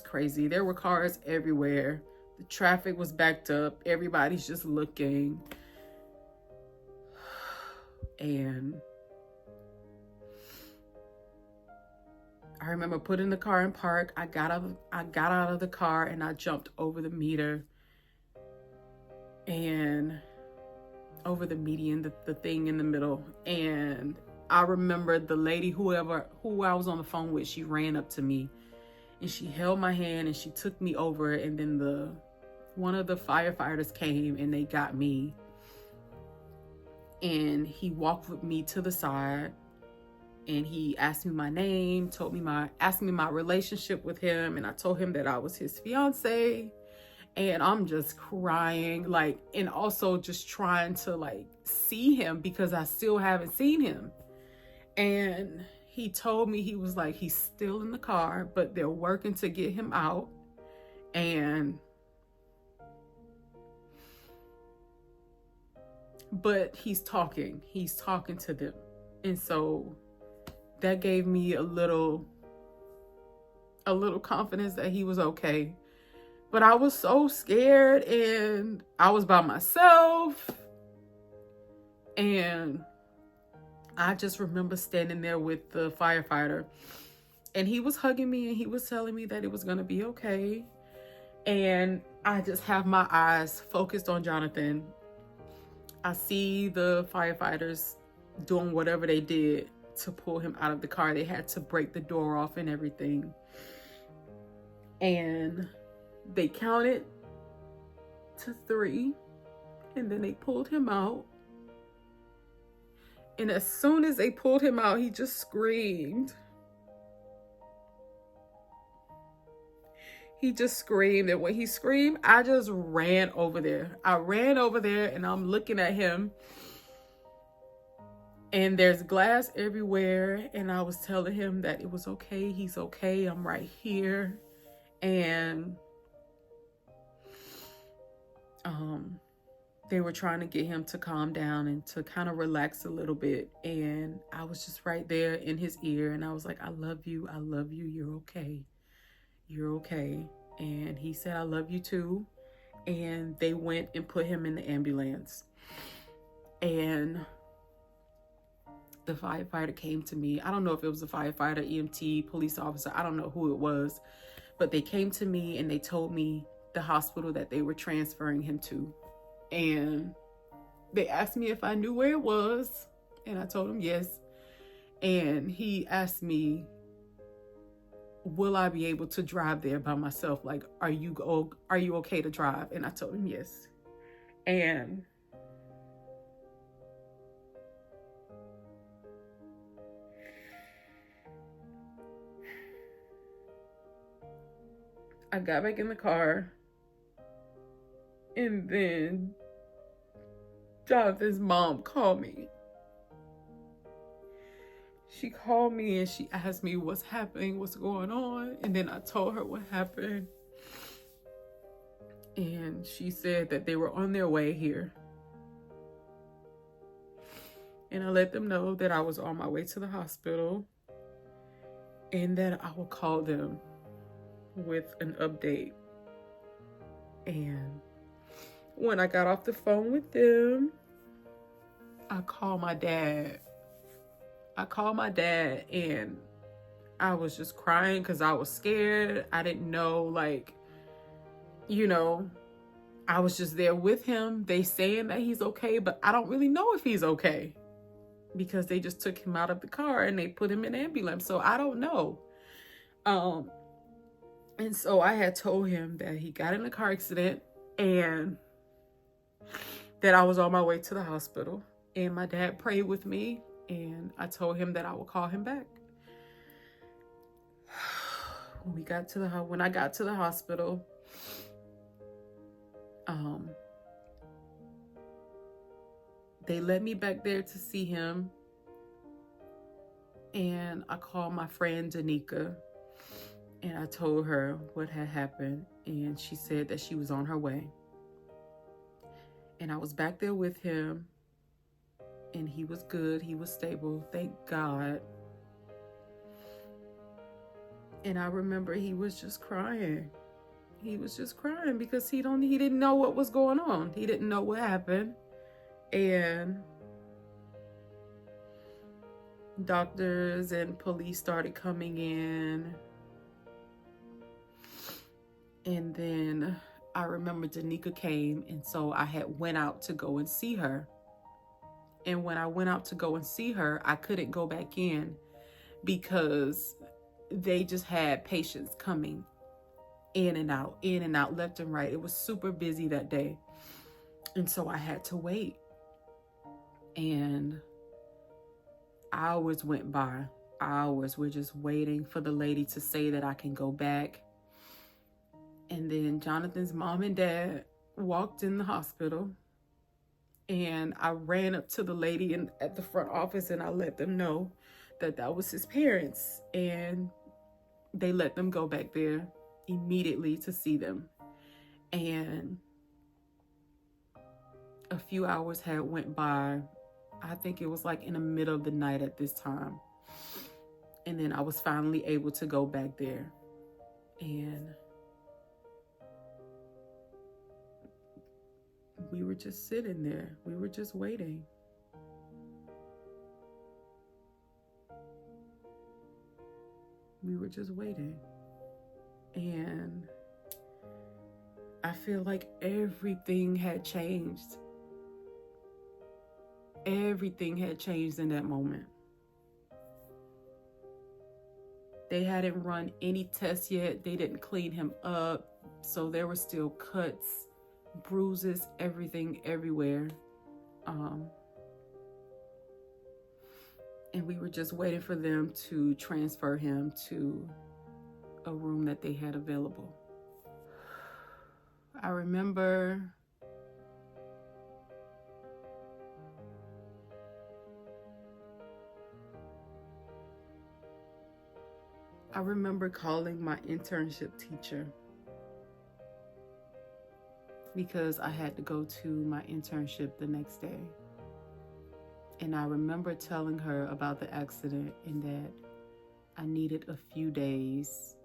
S1: crazy. There were cars everywhere. The traffic was backed up. Everybody's just looking. And I remember putting the car in park. I got out of the car and I jumped over the meter and over the median, the thing in the middle. And I remember the lady, who I was on the phone with, she ran up to me and she held my hand and she took me over. And then one of the firefighters came and they got me. And he walked with me to the side and he asked me my name, asked me my relationship with him. And I told him that I was his fiance. And I'm just crying, and also just trying to see him because I still haven't seen him. And he told me, he was like, he's still in the car, but they're working to get him out. But he's talking to them. And so that gave me a little confidence that he was okay. But I was so scared, and I was by myself. And I just remember standing there with the firefighter, and he was hugging me and he was telling me that it was going to be okay. And I just have my eyes focused on Jonathan. I see the firefighters doing whatever they did to pull him out of the car. They had to break the door off and everything. And they counted to 3, and then they pulled him out. And as soon as they pulled him out, he just screamed. And when he screamed, I just ran over there. And I'm looking at him. And there's glass everywhere. And I was telling him that it was okay. He's okay. I'm right here. And they were trying to get him to calm down and to kind of relax a little bit. And I was just right there in his ear. And I was like, I love you. You're okay. And he said, I love you too. And they went and put him in the ambulance. And the firefighter came to me. I don't know if it was a firefighter, EMT, police officer. I don't know who it was. But they came to me and they told me the hospital that they were transferring him to. And they asked me if I knew where it was. And I told them yes. And he asked me, will I be able to drive there by myself? Like, are you okay to drive? And I told him yes. And I got back in the car, and then Jonathan's mom called me. She called me and she asked me what's happening, what's going on. And then I told her what happened. And she said that they were on their way here. And I let them know that I was on my way to the hospital and that I would call them with an update. And when I got off the phone with them, I called my dad. And I was just crying because I was scared. I didn't know, like, I was just there with him. They saying that he's okay, but I don't really know if he's okay because they just took him out of the car and they put him in an ambulance. So I don't know. And so I had told him that he got in a car accident and that I was on my way to the hospital. And my dad prayed with me, and I told him that I would call him back. When I got to the hospital, they let me back there to see him. And I called my friend Danica, and I told her what had happened, and she said that she was on her way. And I was back there with him, and he was good. He was stable, thank God. And I remember he was just crying. He was just crying because he didn't know what was going on. He didn't know what happened. And doctors and police started coming in. And then I remember Danica came, and so I had went out to go and see her. And when I went out to go and see her, I couldn't go back in because they just had patients coming in and out, left and right. It was super busy that day. And so I had to wait. And hours went by. Hours. We're just waiting for the lady to say that I can go back. And then Jonathan's mom and dad walked in the hospital. And I ran up to the lady at the front office, and I let them know that that was his parents. And they let them go back there immediately to see them. And a few hours had went by. I think it was like in the middle of the night at this time. And then I was finally able to go back there. And we were just sitting there. We were just waiting. We were just waiting. And I feel like everything had changed. Everything had changed in that moment. They hadn't run any tests yet. They didn't clean him up. So there were still cuts, bruises, everything everywhere. And we were just waiting for them to transfer him to a room that they had available. I remember calling my internship teacher because I had to go to my internship the next day. And I remember telling her about the accident and that I needed a few days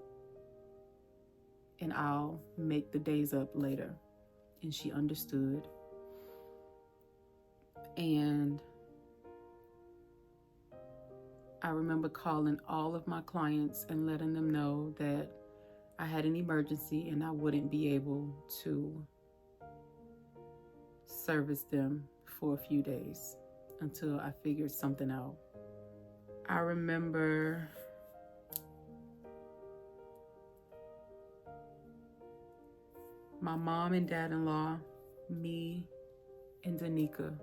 S1: and I'll make the days up later. And she understood. And I remember calling all of my clients and letting them know that I had an emergency and I wouldn't be able to service them for a few days until I figured something out. I remember my mom and dad-in-law, me and Danica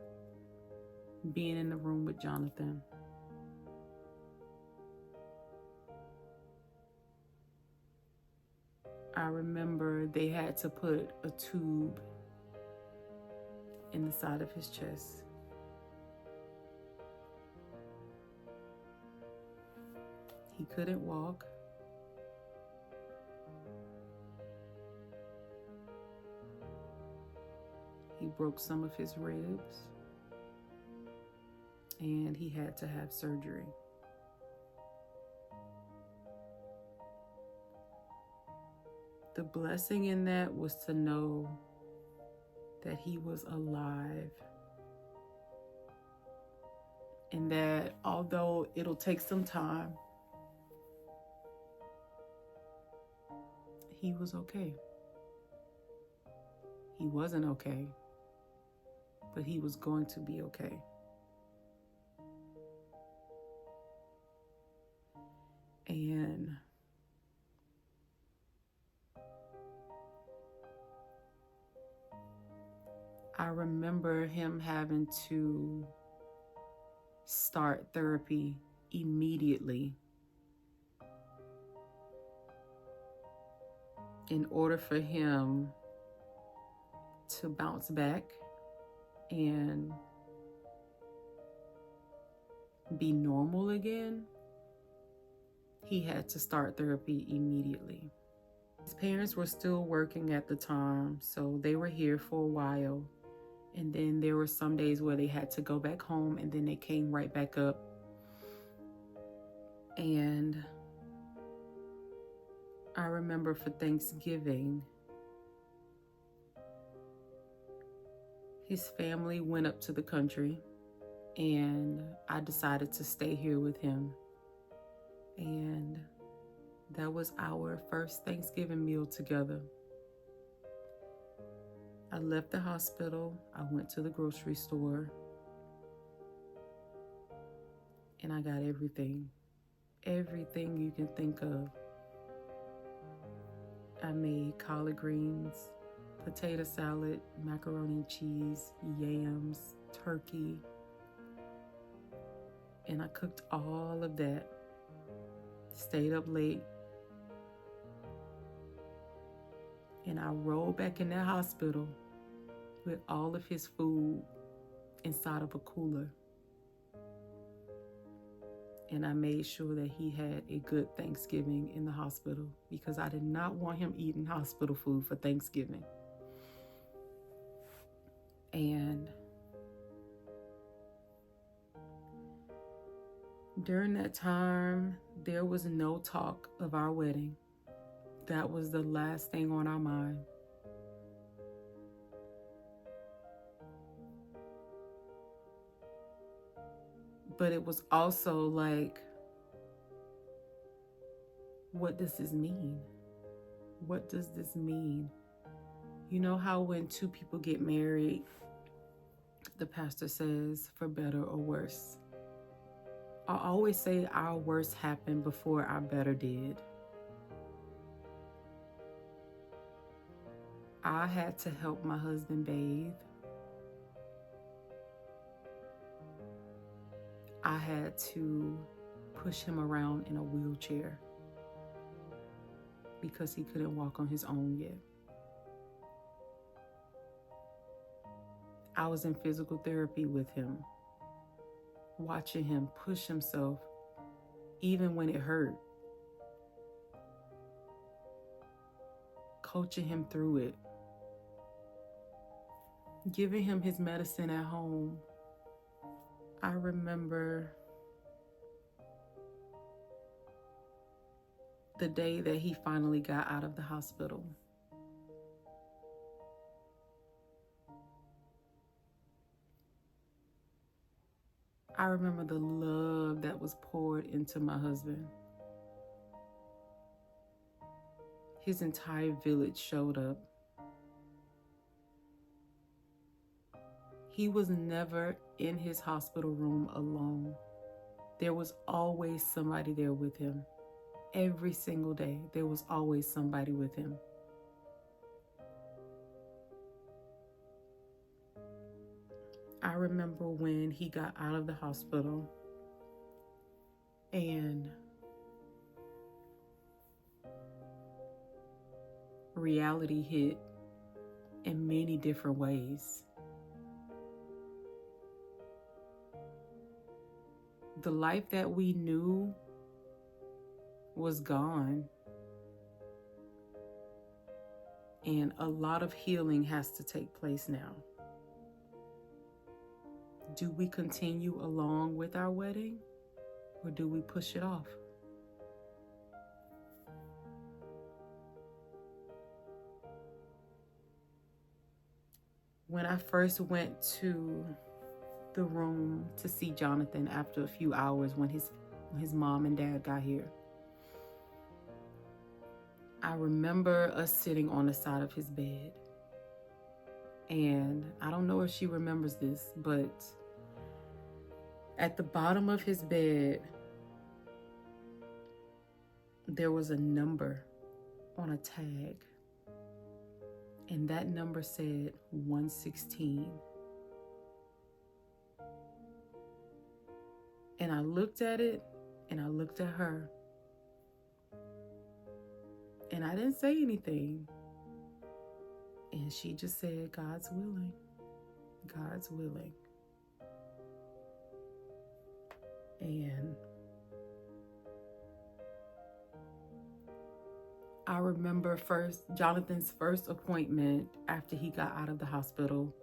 S1: being in the room with Jonathan. I remember they had to put a tube in the side of his chest. He couldn't walk. He broke some of his ribs, and he had to have surgery. The blessing in that was to know that he was alive, and that although it'll take some time, he was okay. He wasn't okay, but he was going to be okay. And I remember him having to start therapy immediately in order for him to bounce back and be normal again. He had to start therapy immediately. His parents were still working at the time, so they were here for a while. And then there were some days where they had to go back home, and then they came right back up. And I remember for Thanksgiving, his family went up to the country, and I decided to stay here with him. And that was our first Thanksgiving meal together. I left the hospital, I went to the grocery store, and I got everything you can think of. I made collard greens, potato salad, macaroni and cheese, yams, turkey, and I cooked all of that. Stayed up late, and I rolled back in that hospital with all of his food inside of a cooler. And I made sure that he had a good Thanksgiving in the hospital because I did not want him eating hospital food for Thanksgiving. And during that time, there was no talk of our wedding. That was the last thing on our mind. But it was also like, what does this mean? What does this mean? You know how when two people get married, the pastor says, for better or worse. I always say our worst happened before our better did. I had to help my husband bathe. I had to push him around in a wheelchair because he couldn't walk on his own yet. I was in physical therapy with him, watching him push himself even when it hurt, coaching him through it, giving him his medicine at home. I remember the day that he finally got out of the hospital. I remember the love that was poured into my husband. His entire village showed up. He was never in his hospital room alone. there was always somebody there with him. Every single day, there was always somebody with him. I remember when he got out of the hospital and reality hit in many different ways. The life that we knew was gone, and a lot of healing has to take place now. Do we continue along with our wedding, or do we push it off? When I first went to the room to see Jonathan after a few hours when his mom and dad got here, I remember us sitting on the side of his bed. And I don't know if she remembers this, but at the bottom of his bed, there was a number on a tag. And that number said 116. And I looked at it, and I looked at her. And I didn't say anything. And she just said, God's willing. God's willing. And I remember Jonathan's first appointment after he got out of the hospital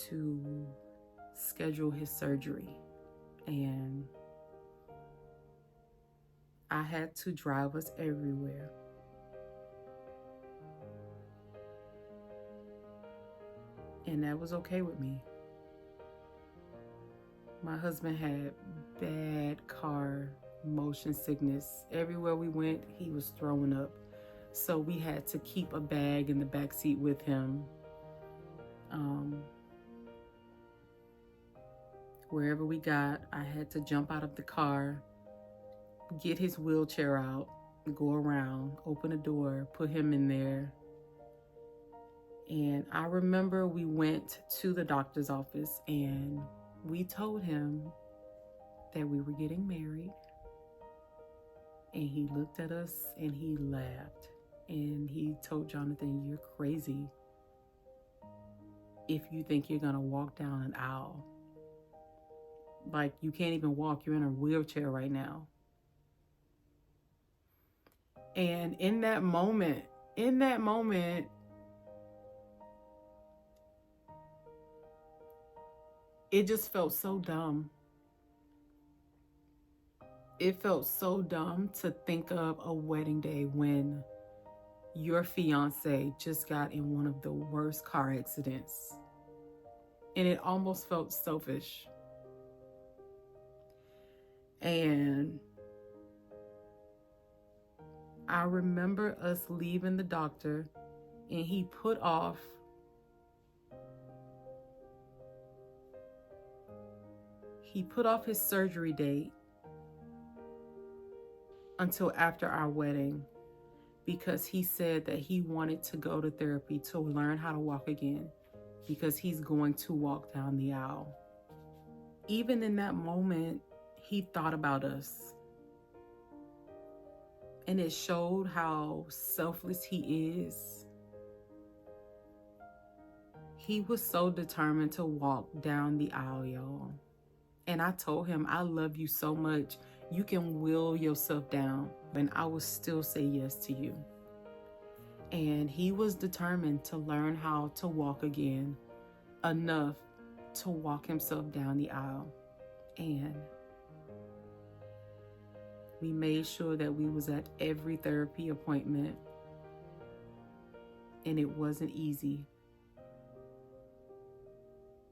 S1: to schedule his surgery. And I had to drive us everywhere. And that was okay with me. My husband had bad car motion sickness. Everywhere we went, he was throwing up. So we had to keep a bag in the back seat with him. Wherever we got, I had to jump out of the car, get his wheelchair out, go around, open a door, put him in there. And I remember we went to the doctor's office and we told him that we were getting married. And he looked at us and he laughed. And he told Jonathan, "You're crazy if you think you're gonna walk down an aisle. Like, you can't even walk, you're in a wheelchair right now." And in that moment, it just felt so dumb. It felt so dumb to think of a wedding day when your fiance just got in one of the worst car accidents. And it almost felt selfish. And I remember us leaving the doctor, and he put off his surgery date until after our wedding, because he said that he wanted to go to therapy to learn how to walk again, because he's going to walk down the aisle. Even in that moment, he thought about us. And it showed how selfless he is. He was so determined to walk down the aisle, y'all. And I told him, "I love you so much. You can will yourself down, and I will still say yes to you." And he was determined to learn how to walk again, enough to walk himself down the aisle. And we made sure that we was at every therapy appointment. And it wasn't easy.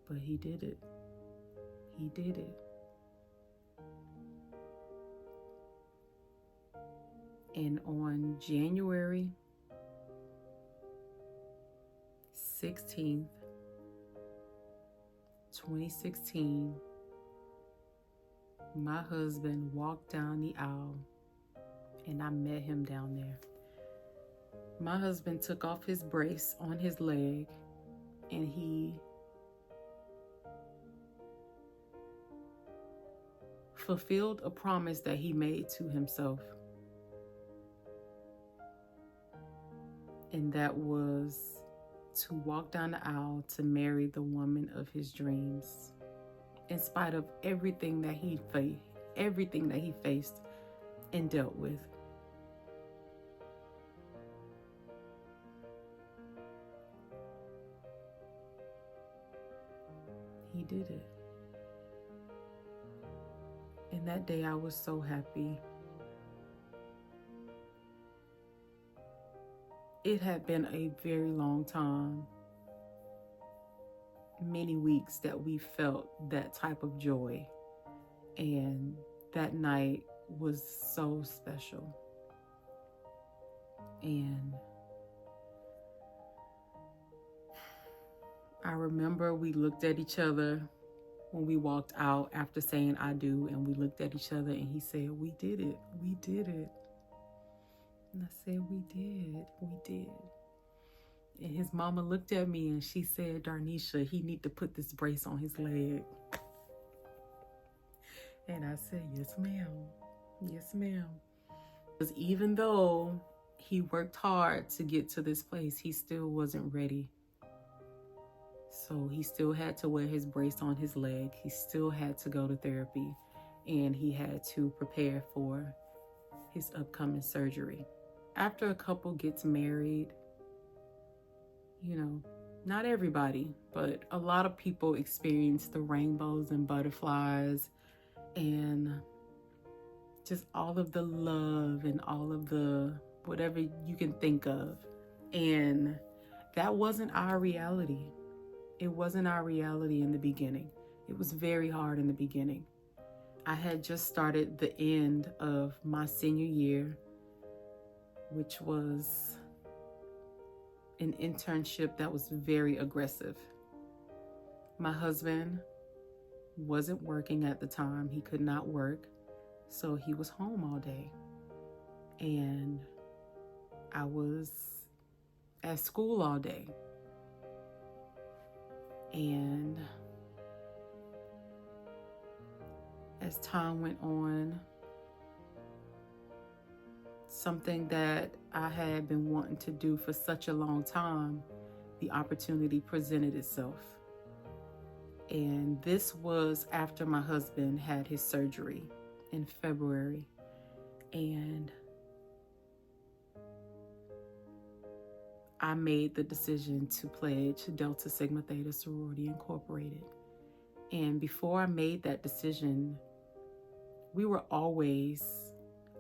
S1: But he did it. He did it. And on January 16th, 2016, my husband walked down the aisle and I met him down there. My husband took off his brace on his leg and he fulfilled a promise that he made to himself. And that was to walk down the aisle to marry the woman of his dreams. In spite of everything that he faced and dealt with. He did it. And that day I was so happy. It had been a very long time, many weeks that we felt that type of joy. And that night was so special. And I remember we looked at each other when we walked out after saying I do, and we looked at each other and he said, we did it. And I said, we did. And his mama looked at me and she said, Darnisha, he need to put this brace on his leg. And I said, yes, ma'am. Because even though he worked hard to get to this place, he still wasn't ready. So he still had to wear his brace on his leg. He still had to go to therapy. And he had to prepare for his upcoming surgery. After a couple gets married, not everybody, but a lot of people experience the rainbows and butterflies and just all of the love and all of the whatever you can think of. And that wasn't our reality. It wasn't our reality in the beginning. It was very hard in the beginning. I had just started the end of my senior year, which was an internship that was very aggressive. My husband wasn't working at the time. He could not work, so he was home all day. And I was at school all day. And as time went on, something that I had been wanting to do for such a long time, the opportunity presented itself. And this was after my husband had his surgery in February. And I made the decision to pledge Delta Sigma Theta Sorority Incorporated. And before I made that decision, we were always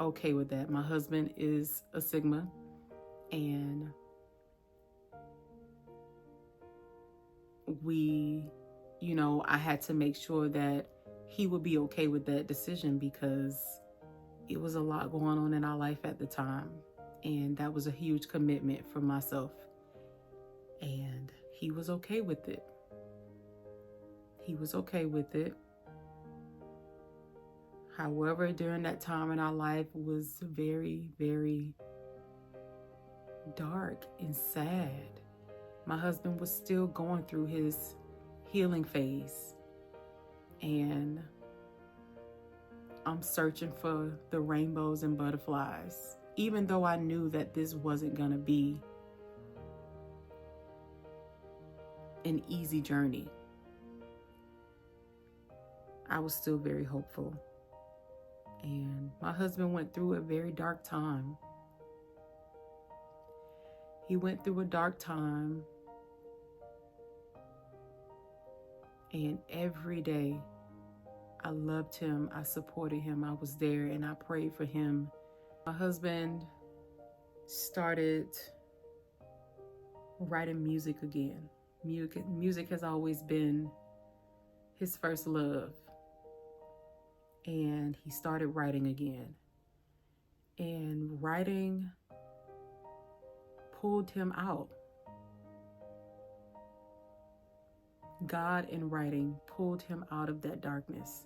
S1: okay with that. My husband is a Sigma, and I had to make sure that he would be okay with that decision because it was a lot going on in our life at the time. And that was a huge commitment for myself. And he was okay with it. However, during that time in our life was very, very dark and sad. My husband was still going through his healing phase. And I'm searching for the rainbows and butterflies, even though I knew that this wasn't going to be an easy journey. I was still very hopeful. And my husband went through a very dark time. He went through a dark time. And every day, I loved him, I supported him, I was there, and I prayed for him. My husband started writing music again. Music has always been his first love. And he started writing again. And writing pulled him out. God in writing pulled him out of that darkness.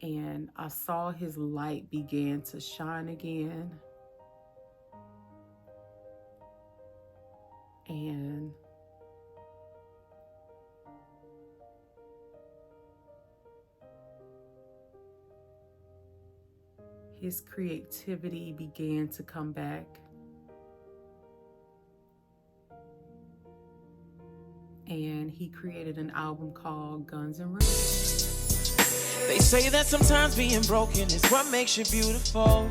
S1: and I saw his light began to shine again. And his creativity began to come back. And he created an album called Guns N' Roses.
S2: They say that sometimes being broken is what makes you beautiful,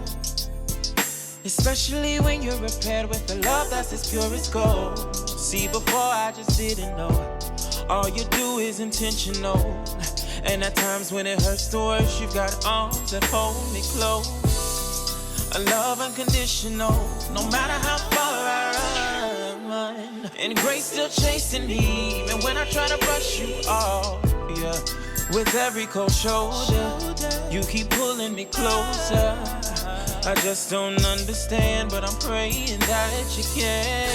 S2: especially when you're repaired with a love that's as pure as gold. See, before I just didn't know it. All you do is intentional, and at times when it hurts the worst, you've got arms that hold me close. A love unconditional, no matter how far I run, and grace still chasing me, even when I try to brush you off. Yeah, with every cold shoulder, you keep pulling me closer. I just don't understand, but I'm praying that you can.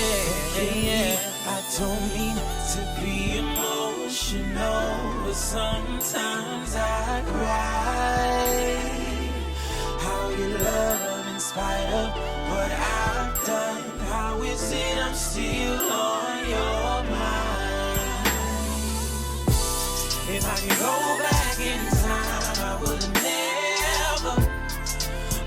S2: Yeah, I don't mean to be emotional, but sometimes I cry. How you love in spite of what I've done. How is it I'm still on your mind? If I could go back in time, I would never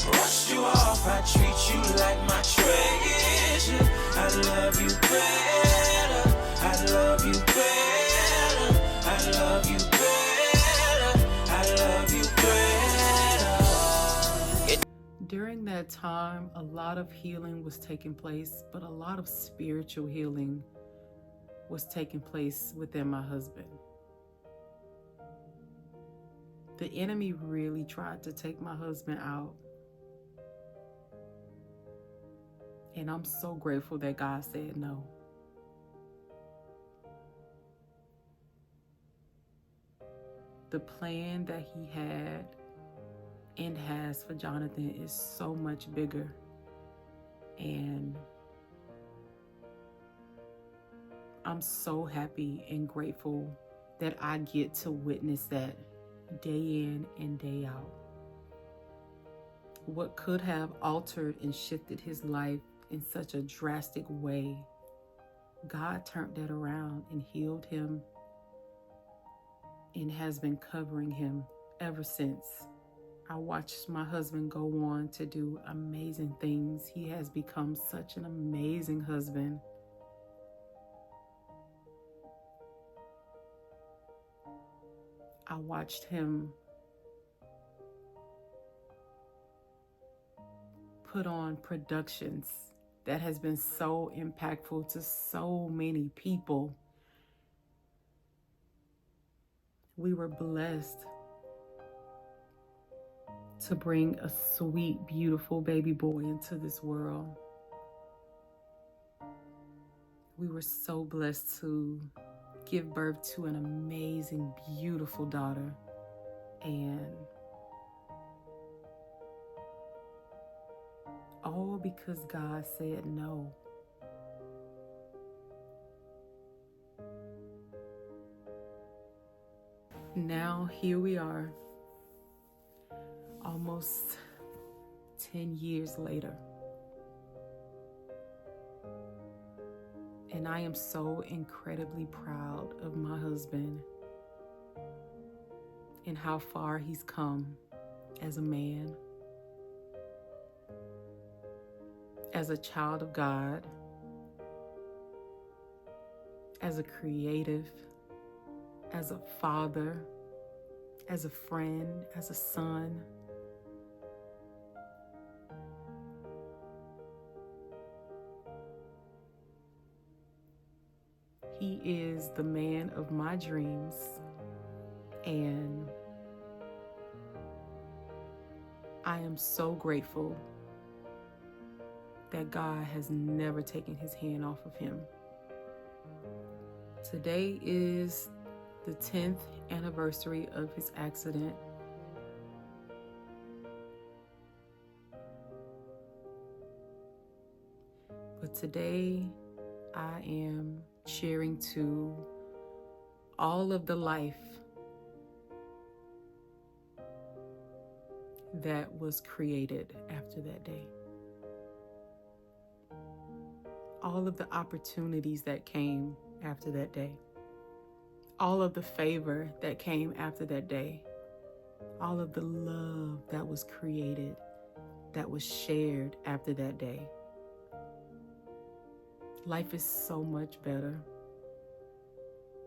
S2: brush you off. I treat you like my treasure. I love you better. I love you better. I love you better. I love you better.
S1: During that time, a lot of healing was taking place, but a lot of spiritual healing was taking place within my husband. The enemy really tried to take my husband out. And I'm so grateful that God said no. The plan that he had and has for Jonathan is so much bigger. And I'm so happy and grateful that I get to witness that day in and day out. What could have altered and shifted his life in such a drastic way, God turned that around and healed him and has been covering him ever since. I watched my husband go on to do amazing things. He has become such an amazing husband. I watched him put on productions that has been so impactful to so many people. We were blessed to bring a sweet, beautiful baby boy into this world. We were so blessed to give birth to an amazing, beautiful daughter. And all because God said no. Now here we are, almost 10 years later. And I am so incredibly proud of my husband and how far he's come as a man, as a child of God, as a creative, as a father, as a friend, as a son. He is the man of my dreams, and I am so grateful that God has never taken his hand off of him. Today is the 10th anniversary of his accident. But today I am sharing to all of the life that was created after that day. All of the opportunities that came after that day. All of the favor that came after that day. All of the love that was created, that was shared after that day. Life is so much better.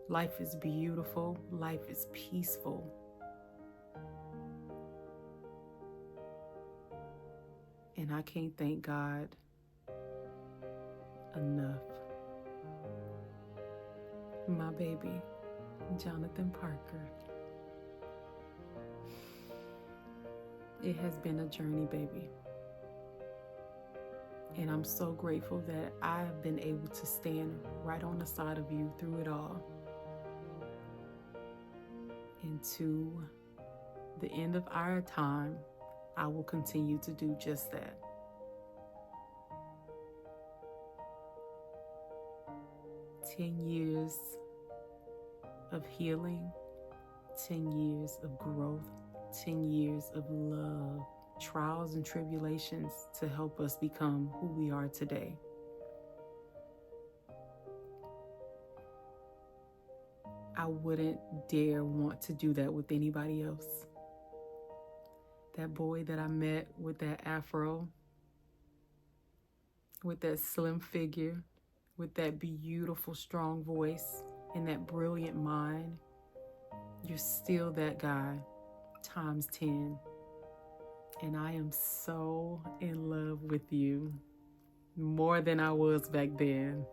S1: Life is beautiful. Life is peaceful. And I can't thank God enough. My baby, Jonathan Parker. It has been a journey, baby. And I'm so grateful that I've been able to stand right on the side of you through it all. And to the end of our time, I will continue to do just that. "10 years of healing, 10 years of growth, 10 years of love, trials and tribulations to help us become who we are today." I wouldn't dare want to do that with anybody else. That boy that I met with that afro, with that slim figure, with that beautiful, strong voice, and that brilliant mind, you're still that guy, times 10. And I am so in love with you, more than I was back then.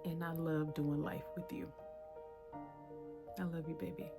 S1: And I love doing life with you. I love you, baby.